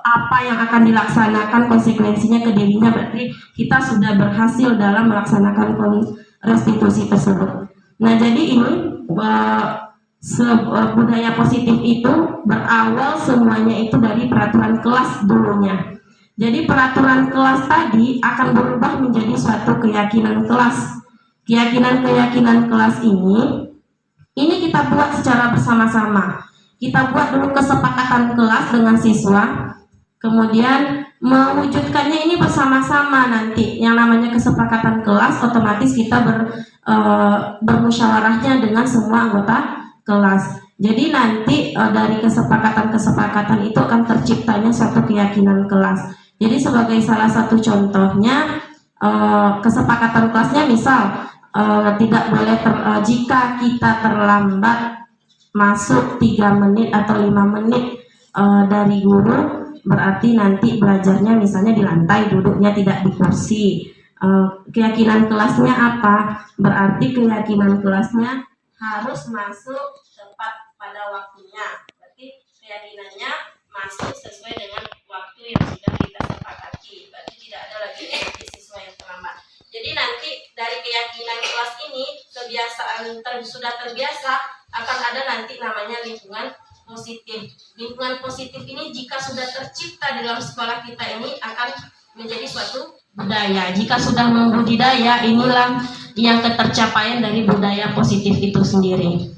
apa yang akan dilaksanakan konsekuensinya ke dirinya, berarti kita sudah berhasil dalam melaksanakan restitusi tersebut. Nah, jadi ini budaya positif itu berawal semuanya itu dari peraturan kelas dulunya. Jadi peraturan kelas tadi akan berubah menjadi suatu keyakinan kelas. Keyakinan kelas ini kita buat secara bersama-sama. Kita buat dulu kesepakatan kelas dengan siswa, kemudian mewujudkannya ini bersama-sama nanti. Yang namanya kesepakatan kelas otomatis kita bermusyawarahnya dengan semua anggota kelas. Jadi nanti dari kesepakatan itu akan terciptanya suatu keyakinan kelas. Jadi sebagai salah satu contohnya kesepakatan kelasnya misal tidak boleh jika kita terlambat masuk 3 menit atau 5 menit dari guru, berarti nanti belajarnya misalnya di lantai, duduknya tidak di kursi. Keyakinan kelasnya apa? Berarti keyakinan kelasnya harus masuk tepat pada waktunya. Berarti keyakinannya masuk sesuai dengan waktu yang sudah kita sepakati. Berarti tidak ada lagi siswa yang terlambat. Jadi lingkungan positif ini jika sudah tercipta dalam sekolah kita ini akan menjadi suatu budaya. Jika sudah membudidaya, inilah yang ketercapaian dari budaya positif itu sendiri.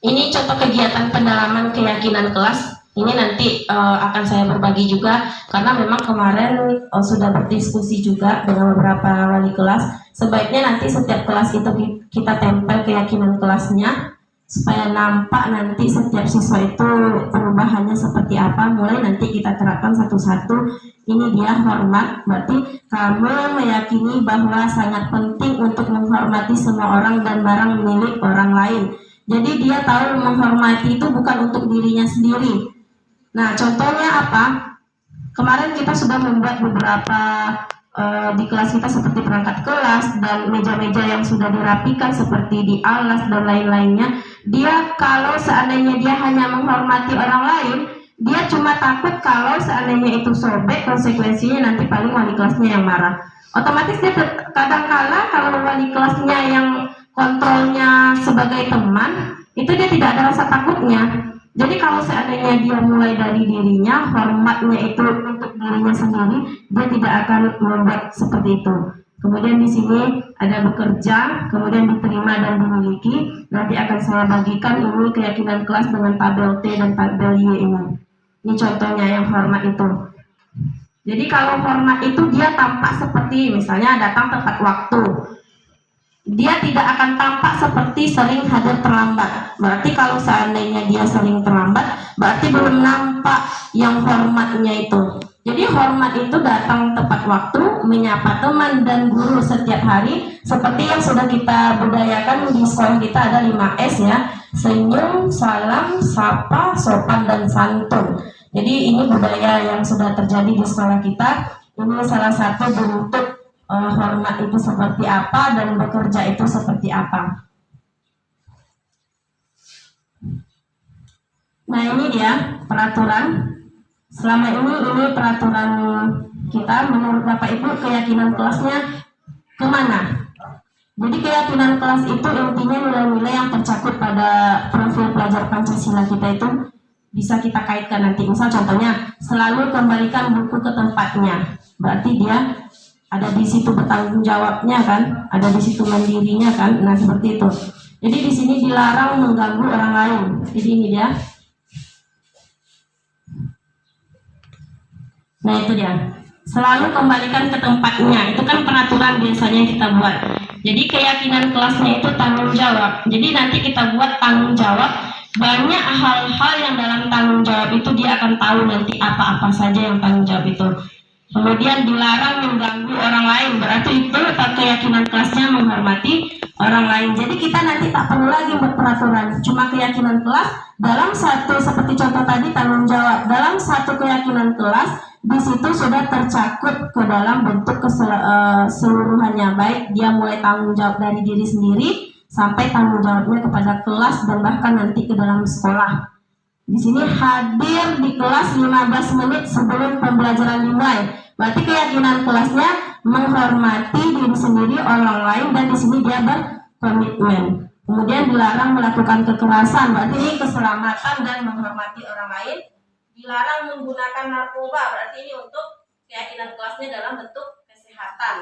Ini contoh kegiatan pendalaman keyakinan kelas. Ini nanti akan saya berbagi juga karena memang kemarin sudah berdiskusi juga dengan beberapa wali kelas. Sebaiknya nanti setiap kelas itu kita tempel keyakinan kelasnya supaya nampak nanti setiap siswa itu perubahannya seperti apa. Mulai nanti kita terapkan satu-satu. Ini dia hormat, berarti kamu meyakini bahwa sangat penting untuk menghormati semua orang dan barang milik orang lain. Jadi dia tahu menghormati itu bukan untuk dirinya sendiri. Nah, contohnya apa? Kemarin kita sudah membuat beberapa di kelas kita seperti perangkat kelas dan meja-meja yang sudah dirapikan seperti di alas dan lain-lainnya. Dia kalau seandainya dia hanya menghormati orang lain, dia cuma takut kalau seandainya itu sobek, konsekuensinya nanti paling wali kelasnya yang marah. Otomatis dia kadang-kala kalau wali kelasnya yang kontrolnya sebagai teman, itu dia tidak ada rasa takutnya. Jadi kalau seandainya dia mulai dari dirinya, hormatnya itu untuk dirinya sendiri, dia tidak akan membuat seperti itu. Kemudian di sini ada bekerja, kemudian diterima dan dimiliki. Nanti akan saya bagikan ini keyakinan kelas dengan tabel T dan tabel Y ini. Ini contohnya yang hormat itu. Jadi kalau hormat itu dia tampak seperti misalnya datang tepat waktu. Dia tidak akan tampak seperti sering hadir terlambat. Berarti kalau seandainya dia sering terlambat, berarti belum nampak yang hormatnya itu. Jadi hormat itu datang tepat waktu, menyapa teman dan guru setiap hari. Seperti yang sudah kita budayakan di sekolah kita ada 5S ya. Senyum, salam, sapa, sopan, dan santun. Jadi ini budaya yang sudah terjadi di sekolah kita. Ini salah satu bentuk hormat itu seperti apa dan bekerja itu seperti apa. Nah ini dia peraturan. Selama ini peraturan kita. Menurut Bapak Ibu keyakinan kelasnya kemana? Jadi keyakinan kelas itu intinya nilai-nilai yang tercakup pada profil pelajar Pancasila kita itu bisa kita kaitkan nanti. Misal contohnya selalu kembalikan buku ke tempatnya. Berarti dia ada di situ bertanggung jawabnya kan, ada di situ mandirinya kan. Nah seperti itu. Jadi di sini dilarang mengganggu orang lain. Jadi ini dia. Nah itu dia. Selalu kembalikan ke tempatnya. Itu kan peraturan biasanya kita buat. Jadi keyakinan kelasnya itu tanggung jawab. Jadi nanti kita buat tanggung jawab. Banyak hal-hal yang dalam tanggung jawab itu dia akan tahu nanti apa-apa saja yang tanggung jawab itu. Kemudian dilarang mengganggu orang lain, berarti itu keyakinan kelasnya menghormati orang lain. Jadi kita nanti tak perlu lagi buat peraturan, cuma keyakinan kelas dalam satu seperti contoh tadi tanggung jawab dalam satu keyakinan kelas di situ sudah tercakup ke dalam bentuk keseluruhannya, baik dia mulai tanggung jawab dari diri sendiri sampai tanggung jawabnya kepada kelas dan bahkan nanti ke dalam sekolah. Di sini hadir di kelas 15 menit sebelum pembelajaran dimulai. Berarti keyakinan kelasnya menghormati diri sendiri, orang lain, dan di sini dia berkomitmen. Kemudian dilarang melakukan kekerasan, berarti ini keselamatan dan menghormati orang lain. Dilarang menggunakan narkoba, berarti ini untuk keyakinan kelasnya dalam bentuk kesehatan.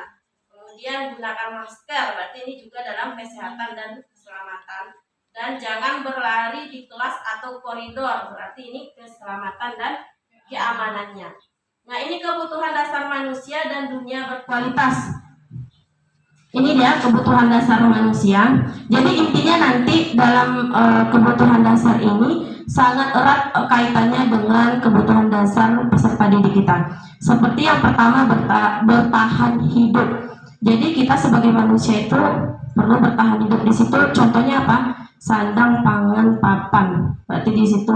Kemudian gunakan masker, berarti ini juga dalam kesehatan dan keselamatan. Dan jangan berlari di kelas atau koridor, berarti ini keselamatan dan keamanannya. Nah ini kebutuhan dasar manusia dan dunia berkualitas. Ini dia kebutuhan dasar manusia. Jadi intinya nanti dalam kebutuhan dasar ini sangat erat kaitannya dengan kebutuhan dasar peserta didik kita. Seperti yang pertama bertahan hidup. Jadi kita sebagai manusia itu perlu bertahan hidup. Di situ contohnya apa? Sandang, pangan, papan. Berarti di situ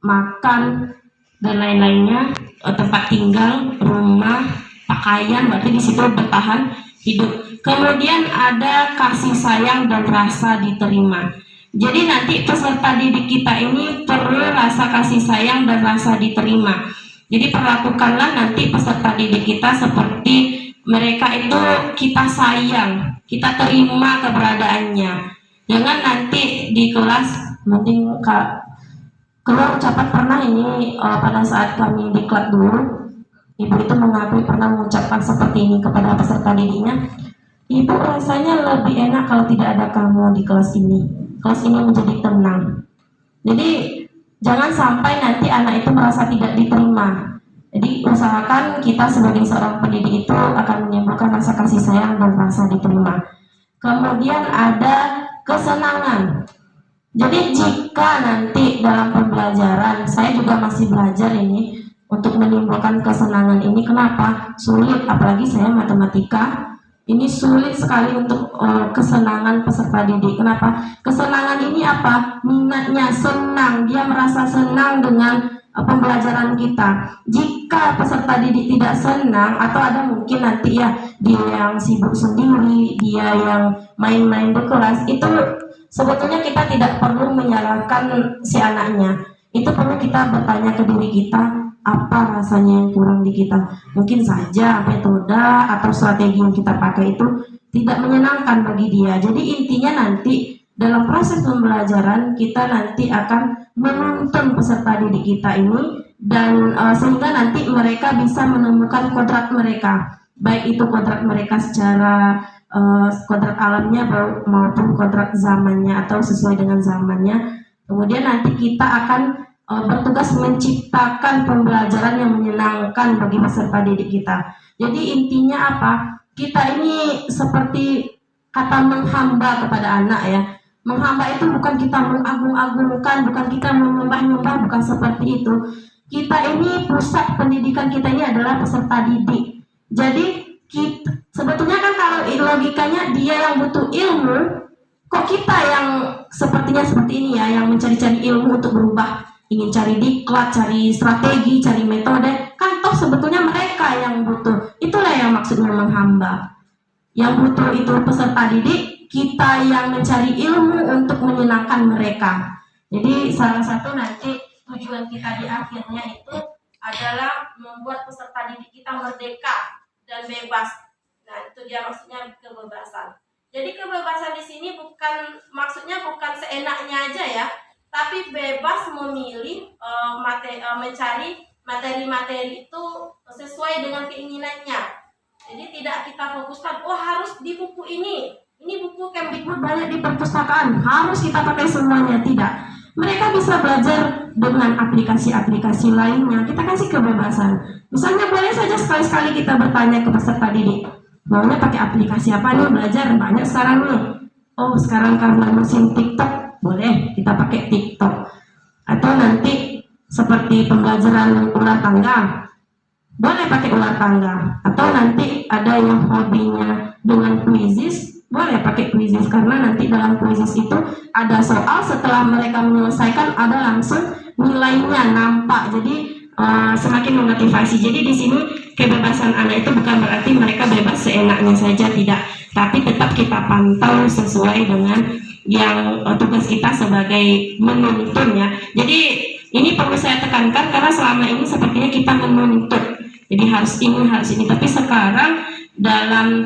makan dan lain-lainnya, tempat tinggal, rumah, pakaian. Berarti di situ bertahan hidup. Kemudian ada kasih sayang dan rasa diterima. Jadi nanti peserta didik kita ini perlu rasa kasih sayang dan rasa diterima. Jadi perlakukanlah nanti peserta didik kita seperti mereka itu kita sayang, kita terima keberadaannya. Jangan nanti di kelas mending keluar ucapan pernah ini pada saat kami diklat dulu, ibu itu mengakui pernah mengucapkan seperti ini kepada peserta didiknya. Ibu rasanya lebih enak kalau tidak ada kamu di kelas ini. Kelas ini menjadi tenang. Jadi jangan sampai nanti anak itu merasa tidak diterima. Jadi usahakan kita sebagai seorang pendidik itu akan menimbulkan rasa kasih sayang dan rasa diterima. Kemudian ada kesenangan. Jadi jika nanti dalam pembelajaran, saya juga masih belajar ini untuk menimbulkan kesenangan ini. Kenapa? Sulit, apalagi saya matematika. Ini sulit sekali untuk kesenangan peserta didik. Kenapa? Kesenangan ini apa? Minatnya, senang. Dia merasa senang dengan pembelajaran kita. Jika peserta didik tidak senang, atau ada mungkin nanti ya dia yang sibuk sendiri, dia yang main-main di kelas, itu sebetulnya kita tidak perlu menyalahkan si anaknya. Itu perlu kita bertanya ke diri kita, apa rasanya yang kurang di kita. Mungkin saja metode atau strategi yang kita pakai itu tidak menyenangkan bagi dia. Jadi intinya nanti dalam proses pembelajaran kita nanti akan menuntun peserta didik kita ini, dan sehingga nanti mereka bisa menemukan kodrat mereka, baik itu kodrat mereka secara kodrat alamnya maupun kodrat zamannya atau sesuai dengan zamannya. Kemudian nanti kita akan bertugas menciptakan pembelajaran yang menyenangkan bagi peserta didik kita. Jadi intinya apa? Kita ini seperti kata menghamba kepada anak ya. Menghamba itu bukan kita mengagung-agungkan, bukan kita menyembah-nyembah, bukan seperti itu. Kita ini pusat pendidikan kita ini adalah peserta didik. Jadi sebetulnya kan kalau logikanya dia yang butuh ilmu, kok kita yang sepertinya seperti ini ya, yang mencari-cari ilmu untuk berubah, ingin cari diklat, cari strategi, cari metode, kan toh sebetulnya mereka yang butuh. Itulah yang maksudnya menghamba. Yang butuh itu peserta didik, kita yang mencari ilmu untuk menyenangkan mereka. Jadi salah satu nanti tujuan kita di akhirnya itu adalah membuat peserta didik kita merdeka dan bebas. Nah, itu dia maksudnya kebebasan. Jadi kebebasan di sini maksudnya bukan seenaknya aja ya, tapi bebas memilih mencari materi-materi itu sesuai dengan keinginannya. Jadi tidak kita fokuskan, oh harus di buku ini buku Kemdikbud banyak di perpustakaan, harus kita pakai semuanya. Tidak. Mereka bisa belajar dengan aplikasi-aplikasi lainnya. Kita kasih kebebasan. Misalnya boleh saja sekali-sekali kita bertanya ke peserta didik, maunya pakai aplikasi apa nih belajar? Banyak sekarang nih. Oh sekarang karena musim TikTok, boleh kita pakai TikTok. Atau nanti seperti pembelajaran ular tangga, boleh pakai ular tangga. Atau nanti ada yang hobinya dengan quizzes, boleh pakai quizzes, karena nanti dalam quizzes itu ada soal, setelah mereka menyelesaikan ada langsung nilainya nampak. Jadi semakin memotivasi. Jadi di sini kebebasan anak itu bukan berarti mereka bebas seenaknya saja, tidak, tapi tetap kita pantau sesuai dengan yang tugas kita sebagai menuntun ya. Jadi ini perlu saya tekankan karena selama ini sepertinya kita menuntut. Jadi harus ini, tapi sekarang dalam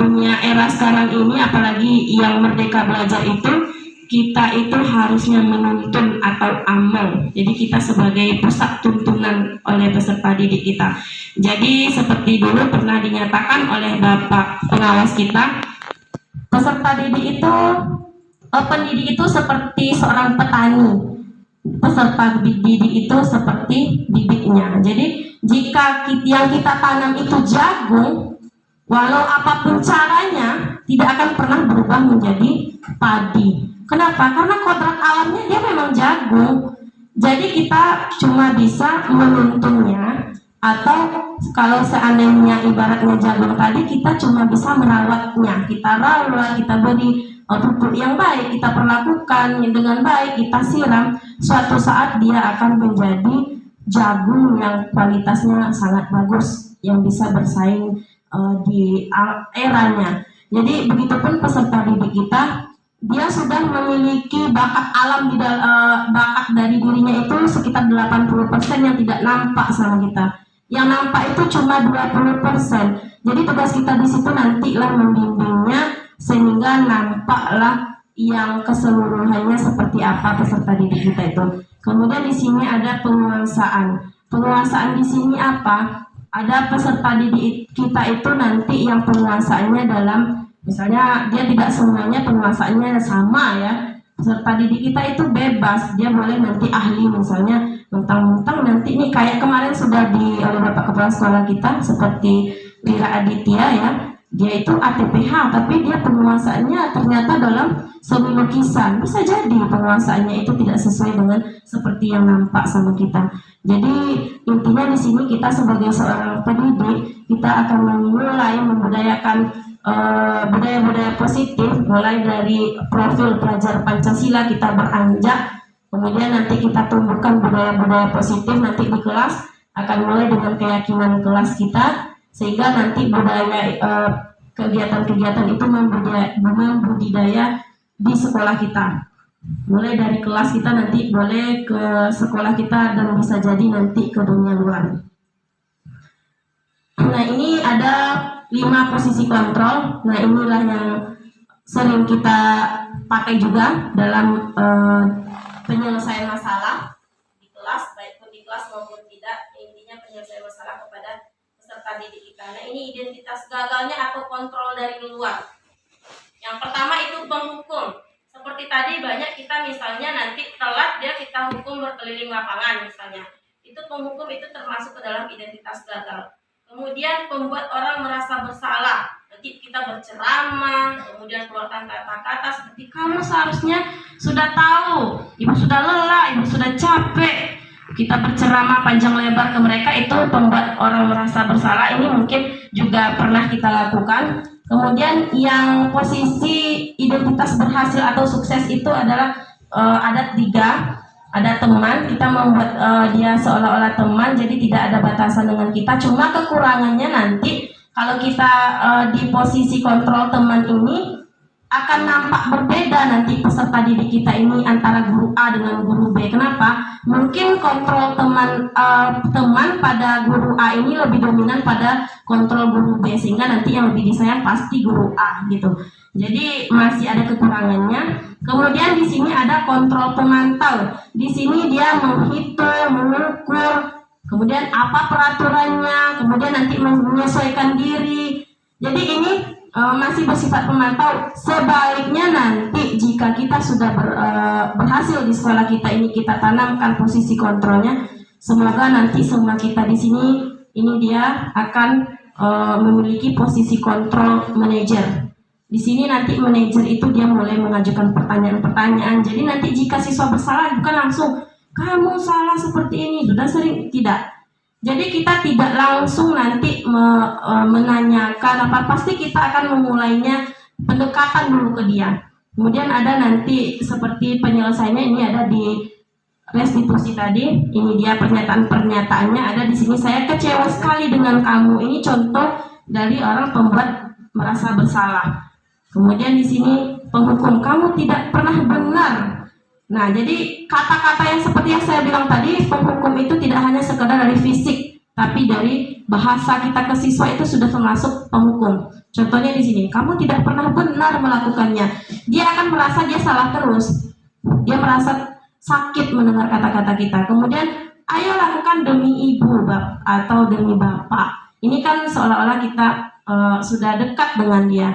dunia era sekarang ini, apalagi yang merdeka belajar itu, kita itu harusnya menuntun atau amal. Jadi kita sebagai pusat tuntunan oleh peserta didik kita. Jadi seperti dulu pernah dinyatakan oleh Bapak pengawas kita, peserta didik itu, pendidik itu seperti seorang petani. Peserta didik itu seperti bibitnya. Jadi jika yang kita tanam itu jagung, walau apapun caranya, tidak akan pernah berubah menjadi padi. Kenapa? Karena kodrat alamnya dia memang jagung. Jadi kita cuma bisa menuntunnya, atau kalau seandainya ibaratnya jagung tadi, kita cuma bisa merawatnya. Kita rawat, kita beri pupuk yang baik, kita perlakukan dengan baik, kita siram. Suatu saat dia akan menjadi jagung yang kualitasnya sangat bagus, yang bisa bersaing di eranya. Jadi begitupun peserta didik kita, dia sudah memiliki bakat alam bakat dari dirinya itu sekitar 80% yang tidak nampak sama kita. Yang nampak itu cuma 20%. Jadi tugas kita di situ nantilah membimbingnya sehingga nampaklah yang keseluruhannya seperti apa peserta didik kita itu. Kemudian di sini ada penguasaan. Penguasaan di sini apa? Ada peserta didik kita itu nanti yang penguasaannya dalam, misalnya dia tidak semuanya penguasaannya sama ya. Peserta didik kita itu bebas, dia boleh nanti ahli, misalnya mentang-mentang nanti ini kayak kemarin sudah oleh Bapak Kepala Sekolah kita seperti Wira Aditya ya, dia itu ATPH tapi dia penguasaannya ternyata dalam seni lukisan. Bisa jadi penguasaannya itu tidak sesuai dengan seperti yang nampak sama kita. Jadi intinya di sini kita sebagai seorang pendidik, kita akan memulai membudayakan budaya-budaya positif, mulai dari profil pelajar Pancasila kita beranjak, kemudian nanti kita tumbuhkan budaya-budaya positif nanti di kelas, akan mulai dengan keyakinan kelas kita, sehingga nanti budaya kegiatan-kegiatan itu membudidaya di sekolah kita. Mulai dari kelas kita nanti boleh ke sekolah kita dan bisa jadi nanti ke dunia luar. Nah, ini ada 5 posisi kontrol. Nah, inilah yang sering kita pakai juga dalam penyelesaian masalah di kelas, baik pun di kelas maupun tidak. Intinya penyelesaian masalah kepada peserta didik kita. Nah, ini identitas gagalnya atau kontrol dari luar. Yang pertama itu penghukum. Seperti tadi banyak kita misalnya nanti telat dia kita hukum berkeliling lapangan misalnya. Itu penghukum, itu termasuk ke dalam identitas gagal. Kemudian pembuat orang merasa bersalah. Nanti kita berceramah, kemudian keluarkan kata-kata seperti kamu seharusnya sudah tahu, ibu sudah lelah, ibu sudah capek. Kita berceramah panjang lebar ke mereka, itu pembuat orang merasa bersalah. Ini mungkin juga pernah kita lakukan. Kemudian yang posisi identitas berhasil atau sukses itu adalah ada 3. Ada teman, kita membuat dia seolah-olah teman, jadi tidak ada batasan dengan kita. Cuma kekurangannya nanti kalau kita di posisi kontrol teman ini akan nampak berbeda nanti peserta didik kita ini antara guru A dengan guru B. Kenapa? Mungkin kontrol teman pada guru A ini lebih dominan pada kontrol guru B, sehingga nanti yang lebih disayang pasti guru A gitu. Jadi masih ada kekurangannya. Kemudian di sini ada kontrol pemantau. Di sini dia menghitung, mengukur, kemudian apa peraturannya, kemudian nanti menyesuaikan diri. Jadi ini masih bersifat pemantau. Sebaliknya nanti jika kita sudah berhasil di sekolah kita ini, kita tanamkan posisi kontrolnya. Semoga nanti semua kita di sini ini dia akan memiliki posisi kontrol manajer. Di sini nanti manajer itu dia mulai mengajukan pertanyaan-pertanyaan. Jadi nanti jika siswa bersalah bukan langsung kamu salah seperti ini, sudah sering, tidak. Jadi kita tidak langsung nanti menanyakan apa, pasti kita akan memulainya pendekatan dulu ke dia. Kemudian ada nanti seperti penyelesaiannya, ini ada di restitusi tadi. Ini dia pernyataan-pernyataannya ada di sini. Saya kecewa sekali dengan kamu. Ini contoh dari orang pembuat merasa bersalah. Kemudian di sini penghukum, kamu tidak pernah benar. Nah, jadi kata-kata yang seperti yang saya bilang tadi, penghukum itu tidak hanya sekedar dari fisik, tapi dari bahasa kita ke siswa itu sudah termasuk penghukum. Contohnya di sini, kamu tidak pernah benar melakukannya. Dia akan merasa dia salah terus. Dia merasa sakit mendengar kata-kata kita. Kemudian, ayo lakukan demi ibu atau demi bapak. Ini kan seolah-olah kita sudah dekat dengan dia.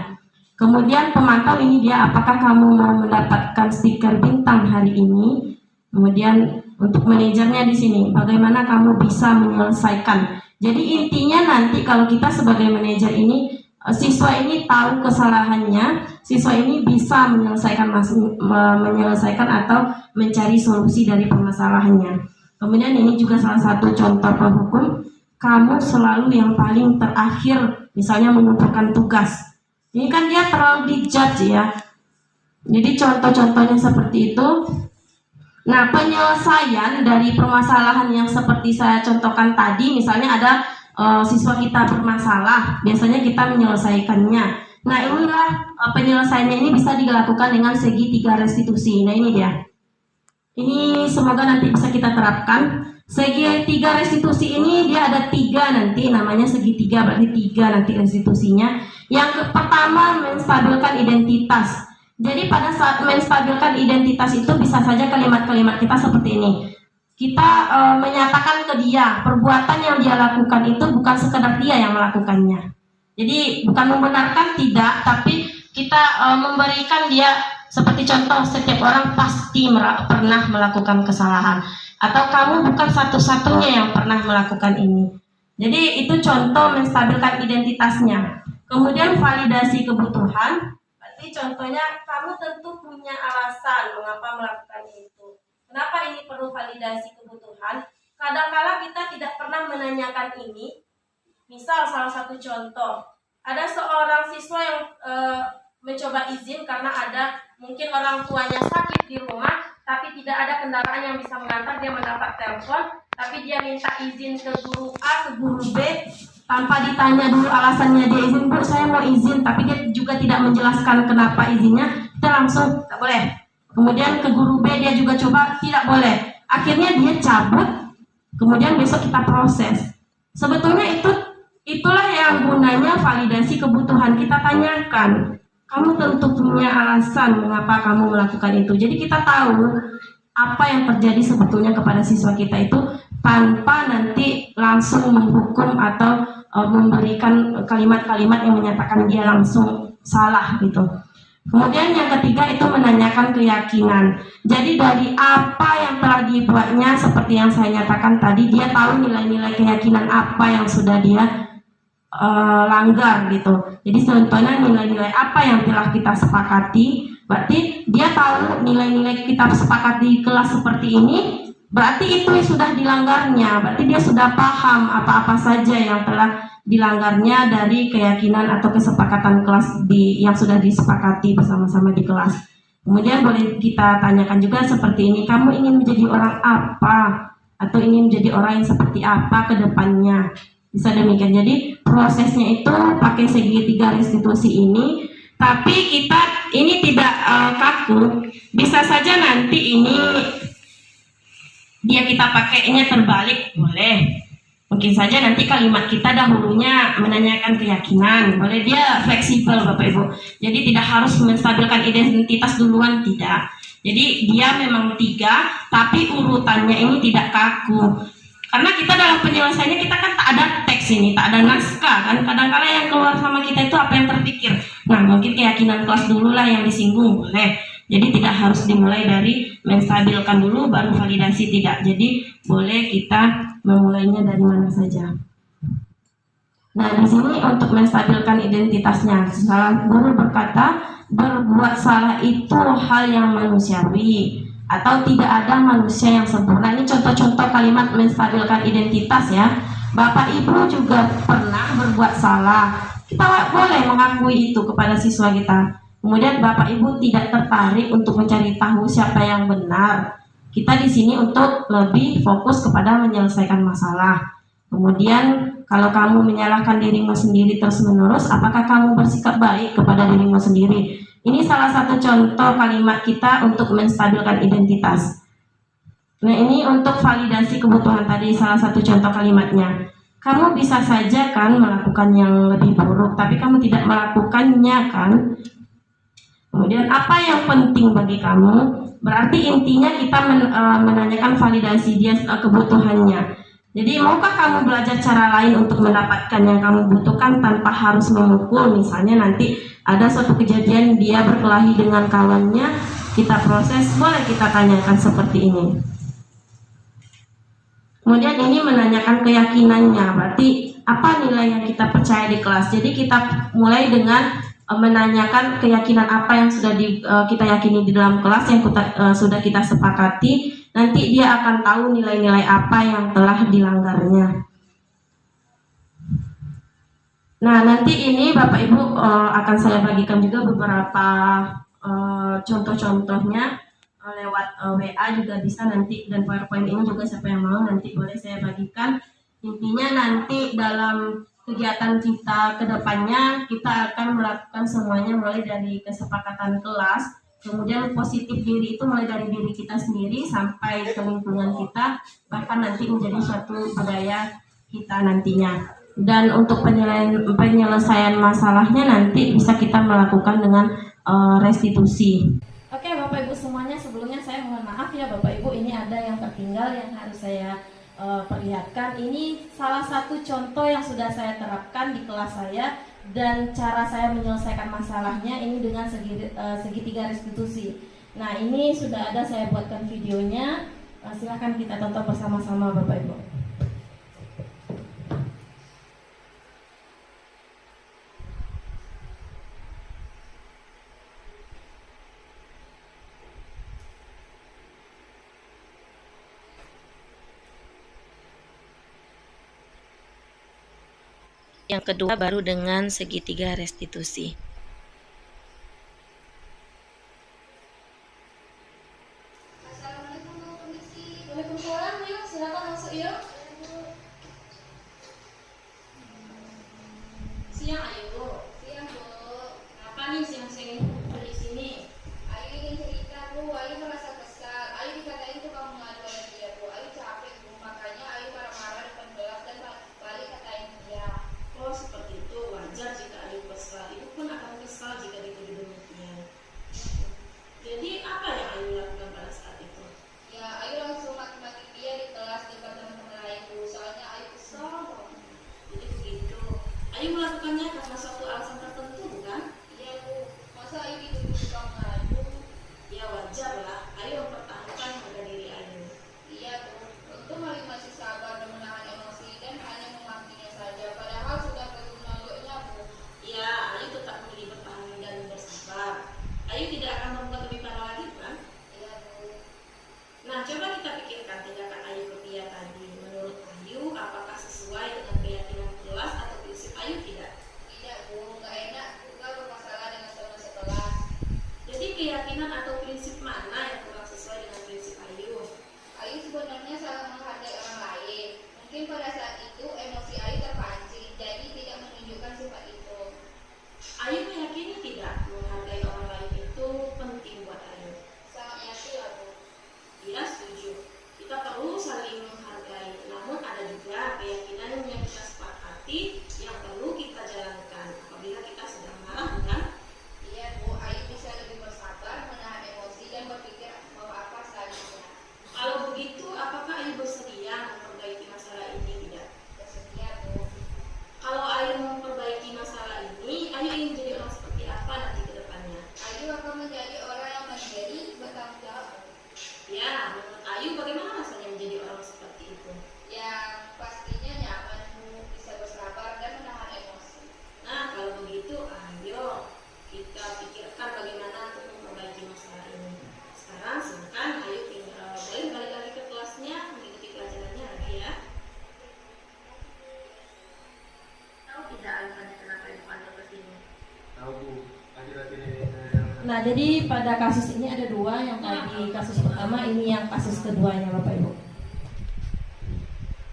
Kemudian pemantau ini dia, apakah kamu mau mendapatkan stiker bintang hari ini? Kemudian untuk manajernya di sini, bagaimana kamu bisa menyelesaikan? Jadi intinya nanti kalau kita sebagai manajer ini, siswa ini tahu kesalahannya, siswa ini bisa menyelesaikan atau mencari solusi dari permasalahannya. Kemudian ini juga salah satu contoh penghukum, kamu selalu yang paling terakhir, misalnya mengumpulkan tugas. Ini kan dia terlalu dijudge ya. Jadi contoh-contohnya seperti itu. Nah, penyelesaian dari permasalahan yang seperti saya contohkan tadi, misalnya ada siswa kita bermasalah, biasanya kita menyelesaikannya. Nah, inilah penyelesaiannya ini bisa dilakukan dengan segi 3 restitusi. Nah, ini dia. Ini semoga nanti bisa kita terapkan. Segi 3 restitusi ini dia ada 3 nanti, namanya segitiga, berarti 3 nanti restitusinya. Yang pertama, menstabilkan identitas. Jadi pada saat menstabilkan identitas itu bisa saja kalimat-kalimat kita seperti ini. Kita menyatakan ke dia perbuatan yang dia lakukan itu bukan sekedar dia yang melakukannya. Jadi bukan membenarkan, tidak, tapi kita memberikan dia, seperti contoh, setiap orang pasti pernah melakukan kesalahan, atau kamu bukan satu-satunya yang pernah melakukan ini. Jadi itu contoh menstabilkan identitasnya. Kemudian validasi kebutuhan, berarti contohnya kamu tentu punya alasan mengapa melakukan itu. Kenapa ini perlu validasi kebutuhan? Kadang-kala kita tidak pernah menanyakan ini. Misal salah satu contoh, ada seorang siswa yang mencoba izin karena ada mungkin orang tuanya sakit di rumah, tapi tidak ada kendaraan yang bisa mengantar. Dia mendapat telepon, tapi dia minta izin ke guru A, ke guru B, tanpa ditanya dulu alasannya dia izin. Bu, saya mau izin, tapi dia juga tidak menjelaskan kenapa izinnya. Kita langsung, tak boleh. Kemudian ke guru B dia juga coba, tidak boleh. Akhirnya dia cabut, kemudian besok kita proses. Sebetulnya itulah yang gunanya validasi kebutuhan. Kita tanyakan, kamu tentu punya alasan mengapa kamu melakukan itu. Jadi kita tahu apa yang terjadi sebetulnya kepada siswa kita itu, tanpa nanti langsung menghukum atau memberikan kalimat-kalimat yang menyatakan dia langsung salah gitu. Kemudian yang ketiga itu menanyakan keyakinan. Jadi dari apa yang telah dibuatnya, seperti yang saya nyatakan tadi, dia tahu nilai-nilai keyakinan apa yang sudah dia langgar gitu. Jadi contohnya nilai-nilai apa yang telah kita sepakati, berarti dia tahu nilai-nilai kita sepakati di kelas seperti ini, berarti itu sudah dilanggarnya. Berarti dia sudah paham apa-apa saja yang telah dilanggarnya dari keyakinan atau kesepakatan kelas yang sudah disepakati bersama-sama di kelas. Kemudian boleh kita tanyakan juga seperti ini, kamu ingin menjadi orang apa, atau ingin menjadi orang yang seperti apa ke depannya. Bisa demikian. Jadi prosesnya itu pakai segitiga restitusi ini, tapi kita ini tidak kaku. Bisa saja nanti ini dia kita pakainya terbalik, boleh. Mungkin saja nanti kalimat kita dahulunya menanyakan keyakinan, boleh dia fleksibel Bapak Ibu. Jadi tidak harus menstabilkan identitas duluan, tidak. Jadi dia memang 3, tapi urutannya ini tidak kaku. Karena kita dalam penyelesaiannya kita kan tak ada teks ini, tak ada naskah kan. Kadang-kadang yang keluar sama kita itu apa yang terpikir. Nah mungkin keyakinan kelas dulu lah yang disinggung, boleh. Jadi tidak harus dimulai dari menstabilkan dulu baru validasi, tidak. Jadi boleh kita memulainya dari mana saja. Nah di sini untuk menstabilkan identitasnya, salah guru berkata berbuat salah itu hal yang manusiawi, atau tidak ada manusia yang sempurna. Ini contoh-contoh kalimat menstabilkan identitas ya. Bapak Ibu juga pernah berbuat salah. Kita boleh mengakui itu kepada siswa kita. Kemudian Bapak Ibu tidak tertarik untuk mencari tahu siapa yang benar. Kita di sini untuk lebih fokus kepada menyelesaikan masalah. Kemudian kalau kamu menyalahkan dirimu sendiri terus-menerus, apakah kamu bersikap baik kepada dirimu sendiri? Ini salah satu contoh kalimat kita untuk menstabilkan identitas. Nah ini untuk validasi kebutuhan tadi, salah satu contoh kalimatnya. Kamu bisa saja kan melakukan yang lebih buruk, tapi kamu tidak melakukannya kan? Kemudian apa yang penting bagi kamu? Berarti intinya kita menanyakan validasi dia kebutuhannya. Jadi maukah kamu belajar cara lain untuk mendapatkan yang kamu butuhkan tanpa harus memukul? Misalnya nanti ada suatu kejadian dia berkelahi dengan kawannya, kita proses, boleh kita tanyakan seperti ini. Kemudian ini menanyakan keyakinannya, berarti apa nilai yang kita percaya di kelas. Jadi kita mulai dengan menanyakan keyakinan apa yang sudah kita yakini di dalam kelas yang sudah kita sepakati. Nanti dia akan tahu nilai-nilai apa yang telah dilanggarnya. Nah nanti ini Bapak Ibu akan saya bagikan juga beberapa contoh-contohnya lewat WA juga bisa nanti, dan PowerPoint ini juga siapa yang mau nanti boleh saya bagikan. Intinya nanti dalam kegiatan kita ke depannya kita akan melakukan semuanya mulai dari kesepakatan kelas. Kemudian positif diri itu mulai dari diri kita sendiri sampai ke lingkungan kita, bahkan nanti menjadi suatu budaya kita nantinya. Dan untuk penyelesaian masalahnya nanti bisa kita melakukan dengan restitusi. Oke Bapak Ibu semuanya, sebelumnya saya mohon maaf ya Bapak Ibu, ini ada yang tertinggal yang harus saya perlihatkan. Ini salah satu contoh yang sudah saya terapkan di kelas saya, dan cara saya menyelesaikan masalahnya ini dengan segitiga restitusi. Nah ini sudah ada saya buatkan videonya, silahkan kita tonton bersama-sama Bapak Ibu. Yang kedua baru dengan segitiga restitusi. Assalamualaikum Bu Permisi. Waalaikumsalam, yuk silakan masuk yuk. Siang Ayu Bu. Siang Bu. Kenapa nih siang-siang ini kumpul di sini? Ayu ingin cerita Bu, Ayu merasa kesal. Ayu dikatain tukang mengadu oleh dia Bu. Ayu capek Bu, makanya Ayu marah-marah depan kelas dan balik katain dia. Oh seperti itu, wajar jika Ayu kesal. Ibu pun akan kesal jika dituduh demikian. Jadi apa yang Ayu lakukan pada saat itu? Ya Ayu langsung maki-maki dia di kelas depan teman-teman lain Bu. Soalnya Ayu kesal banget. Jadi begitu. Ayu melakukannya karena suatu alasan tertentu bukan? Iya Bu. Masa Ayu dituduh tukang mengadu? Ya wajar lah. Ayu mempertahankan harga diri Ayu. Iya Bu. Untung Ayu masih sabar dan menahan emosi dan hanya memakinya saja. Padahal sudah berguna-gunanya Bu. Iya, Ayu tetap memilih bertahan dan bersabar. Ayu tidak akan membuat lebih parah lagi kan? Iya Bu. Nah coba kita pikirkan tindakan Ayu ke Pia tadi. Menurut Ayu, apakah sesuai dengan keyakinan kelas atau prinsip Ayu tidak? Tidak Bu, nggak enak juga bermasalah dengan teman sekelas. Jadi keyakinan atau prinsip mana yang kurang sesuai dengan prinsip Ayu? Ayu sebenarnya sangat menghargai orang lain. Mungkin pada saat itu emosi Ayu terpancing, jadi tidak menunjukkan sifat itu. Ayu meyakini tidak menghargai orang lain itu penting buat Ayu? Sangat yakin aku. Iya setuju. Kita perlu saling menghargai. Namun ada juga keyakinan yang kita sepakati yang perlu kita jalankan apabila kita sedang marah, bukan? Iya Bu, Ayu bisa lebih bersabar, menahan emosi dan berpikir mau apa selanjutnya. Kalau begitu, apakah Ayu bersedia memperbaiki masalah ini tidak? Bersedia Bu. Kalau Ayu memperbaiki masalah ini, Ayu ingin menjadi orang seperti apa nanti ke depannya? Ayu akan menjadi orang yang mandiri, bertanggung jawab. Ya, menurut Ayu bagaimana rasanya menjadi orang seperti itu? Ya, pastinya nyaman Bu, bisa bersabar dan menahan emosi. Nah, kalau begitu, ayo kita pikirkan bagaimana untuk memperbaiki masalah ini. Sekarang silakan Ayu boleh balik lagi ke kelasnya, mengikuti pelajarannya lagi ya. Tahu tidak alasannya kenapa Ayu panggil ke sini? Tahu Bu, akhir-akhir ini Nah jadi pada kasus ini ada dua, yang tadi kasus pertama, ini yang kasus keduanya Bapak Ibu.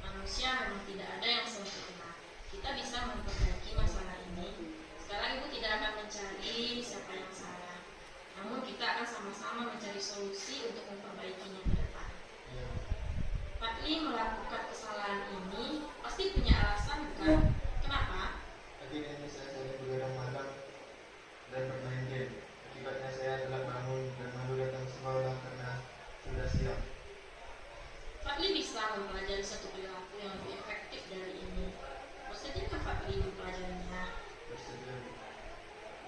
Manusia memang tidak ada yang sempurna. Kita bisa memperbaiki masalah ini. Sekarang Ibu tidak akan mencari siapa yang salah. Namun kita akan sama-sama mencari solusi untuk memperbaikinya ke depan. Fadli melakukan kesalahan ini pasti punya alasan bukan? Kenapa? Pagi ini saya sering begadang malam dan bermain game. Akibatnya saya telah bangun dan malu datang sekolah karena sudah siang. Fadli bisa mempelajari satu perilaku yang lebih efektif dari ini. Bersedia Fadli mempelajarinya? Bersedia.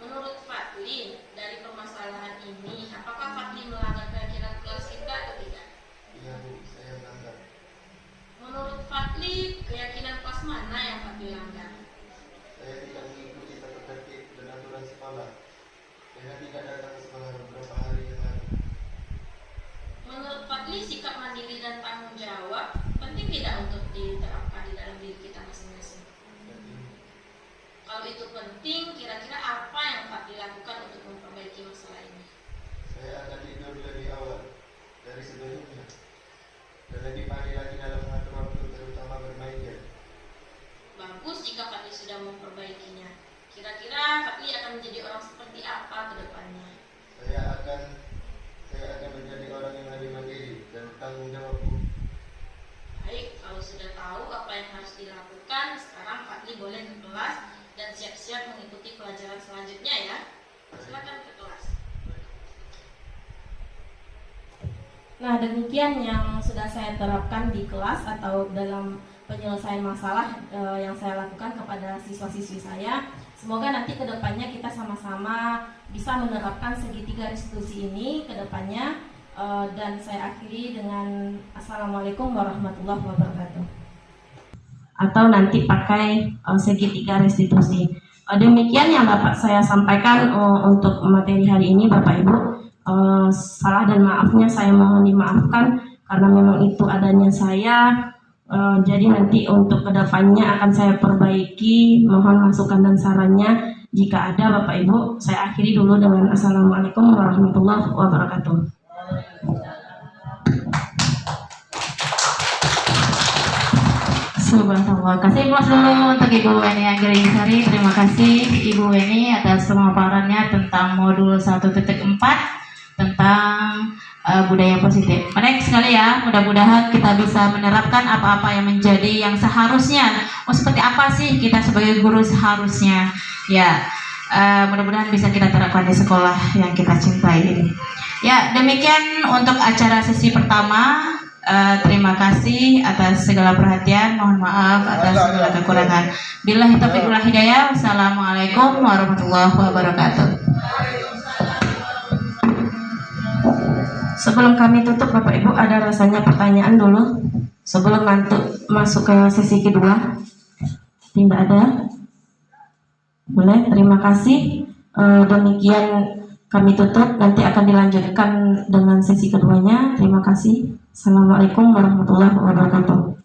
Menurut Fadli, dari permasalahan ini, apakah Fadli melanggar keyakinan kelas kita atau tidak? Iya Bu, saya melanggar. Menurut Fadli, keyakinan kelas mana yang Fadli langgar? Saya tidak mengikuti tata tertib dan aturan sekolah. Saya tidak datang ke sekolah beberapa hari yang lalu. Menurut Fadli, sikap mandiri dan tanggung jawab penting tidak untuk diterapkan di dalam diri kita masing-masing? Kalau itu penting, kira-kira apa yang Fadli lakukan untuk memperbaiki masalah ini? Saya akan tidur lebih awal dari sebelumnya dan lebih pandai lagi dalam mengatur waktu, terutama bermain game. Bagus jika Fadli sudah memperbaikinya. Kira-kira Fadli akan menjadi orang seperti apa ke depannya? Saya akan menjadi orang yang lebih mandiri dan bertanggung jawab Bu. Baik, kalau sudah tahu apa yang harus dilakukan, sekarang Fadli Fakri boleh ke kelas dan siap-siap mengikuti pelajaran selanjutnya ya. Silakan ke kelas. Nah, demikian yang sudah saya terapkan di kelas atau dalam penyelesaian masalah yang saya lakukan kepada siswa-siswi saya. Semoga nanti ke depannya kita sama-sama bisa menerapkan segitiga restitusi ini ke depannya. Dan saya akhiri dengan Assalamualaikum warahmatullahi wabarakatuh. Atau nanti pakai segitiga restitusi. Demikian yang dapat saya sampaikan untuk materi hari ini, Bapak Ibu. Salah dan maafnya saya mohon dimaafkan karena memang itu adanya saya. Jadi nanti untuk kedepannya akan saya perbaiki. Mohon masukan dan sarannya jika ada, Bapak Ibu. Saya akhiri dulu dengan Assalamualaikum warahmatullahi wabarakatuh. Subhanallah. Kasih aplaus dulu untuk Ibu Weni Anggerisari. Terima kasih Ibu Weni atas pemaparannya tentang modul 1.4 tentang budaya positif. Menarik sekali ya. Mudah-mudahan kita bisa menerapkan apa-apa yang menjadi yang seharusnya. Seperti apa sih kita sebagai guru seharusnya? Ya, mudah-mudahan bisa kita terapkan di sekolah yang kita cintai ini. Ya, demikian untuk acara sesi pertama. Terima kasih atas segala perhatian. Mohon maaf atas segala kekurangan. Billahi taufiq wal hidayah. Wassalamualaikum warahmatullahi wabarakatuh. Sebelum kami tutup, Bapak Ibu, ada rasanya pertanyaan dulu sebelum masuk ke sesi kedua. Tidak ada? Boleh, terima kasih. Demikian kami tutup, nanti akan dilanjutkan dengan sesi keduanya. Terima kasih. Assalamualaikum warahmatullahi wabarakatuh.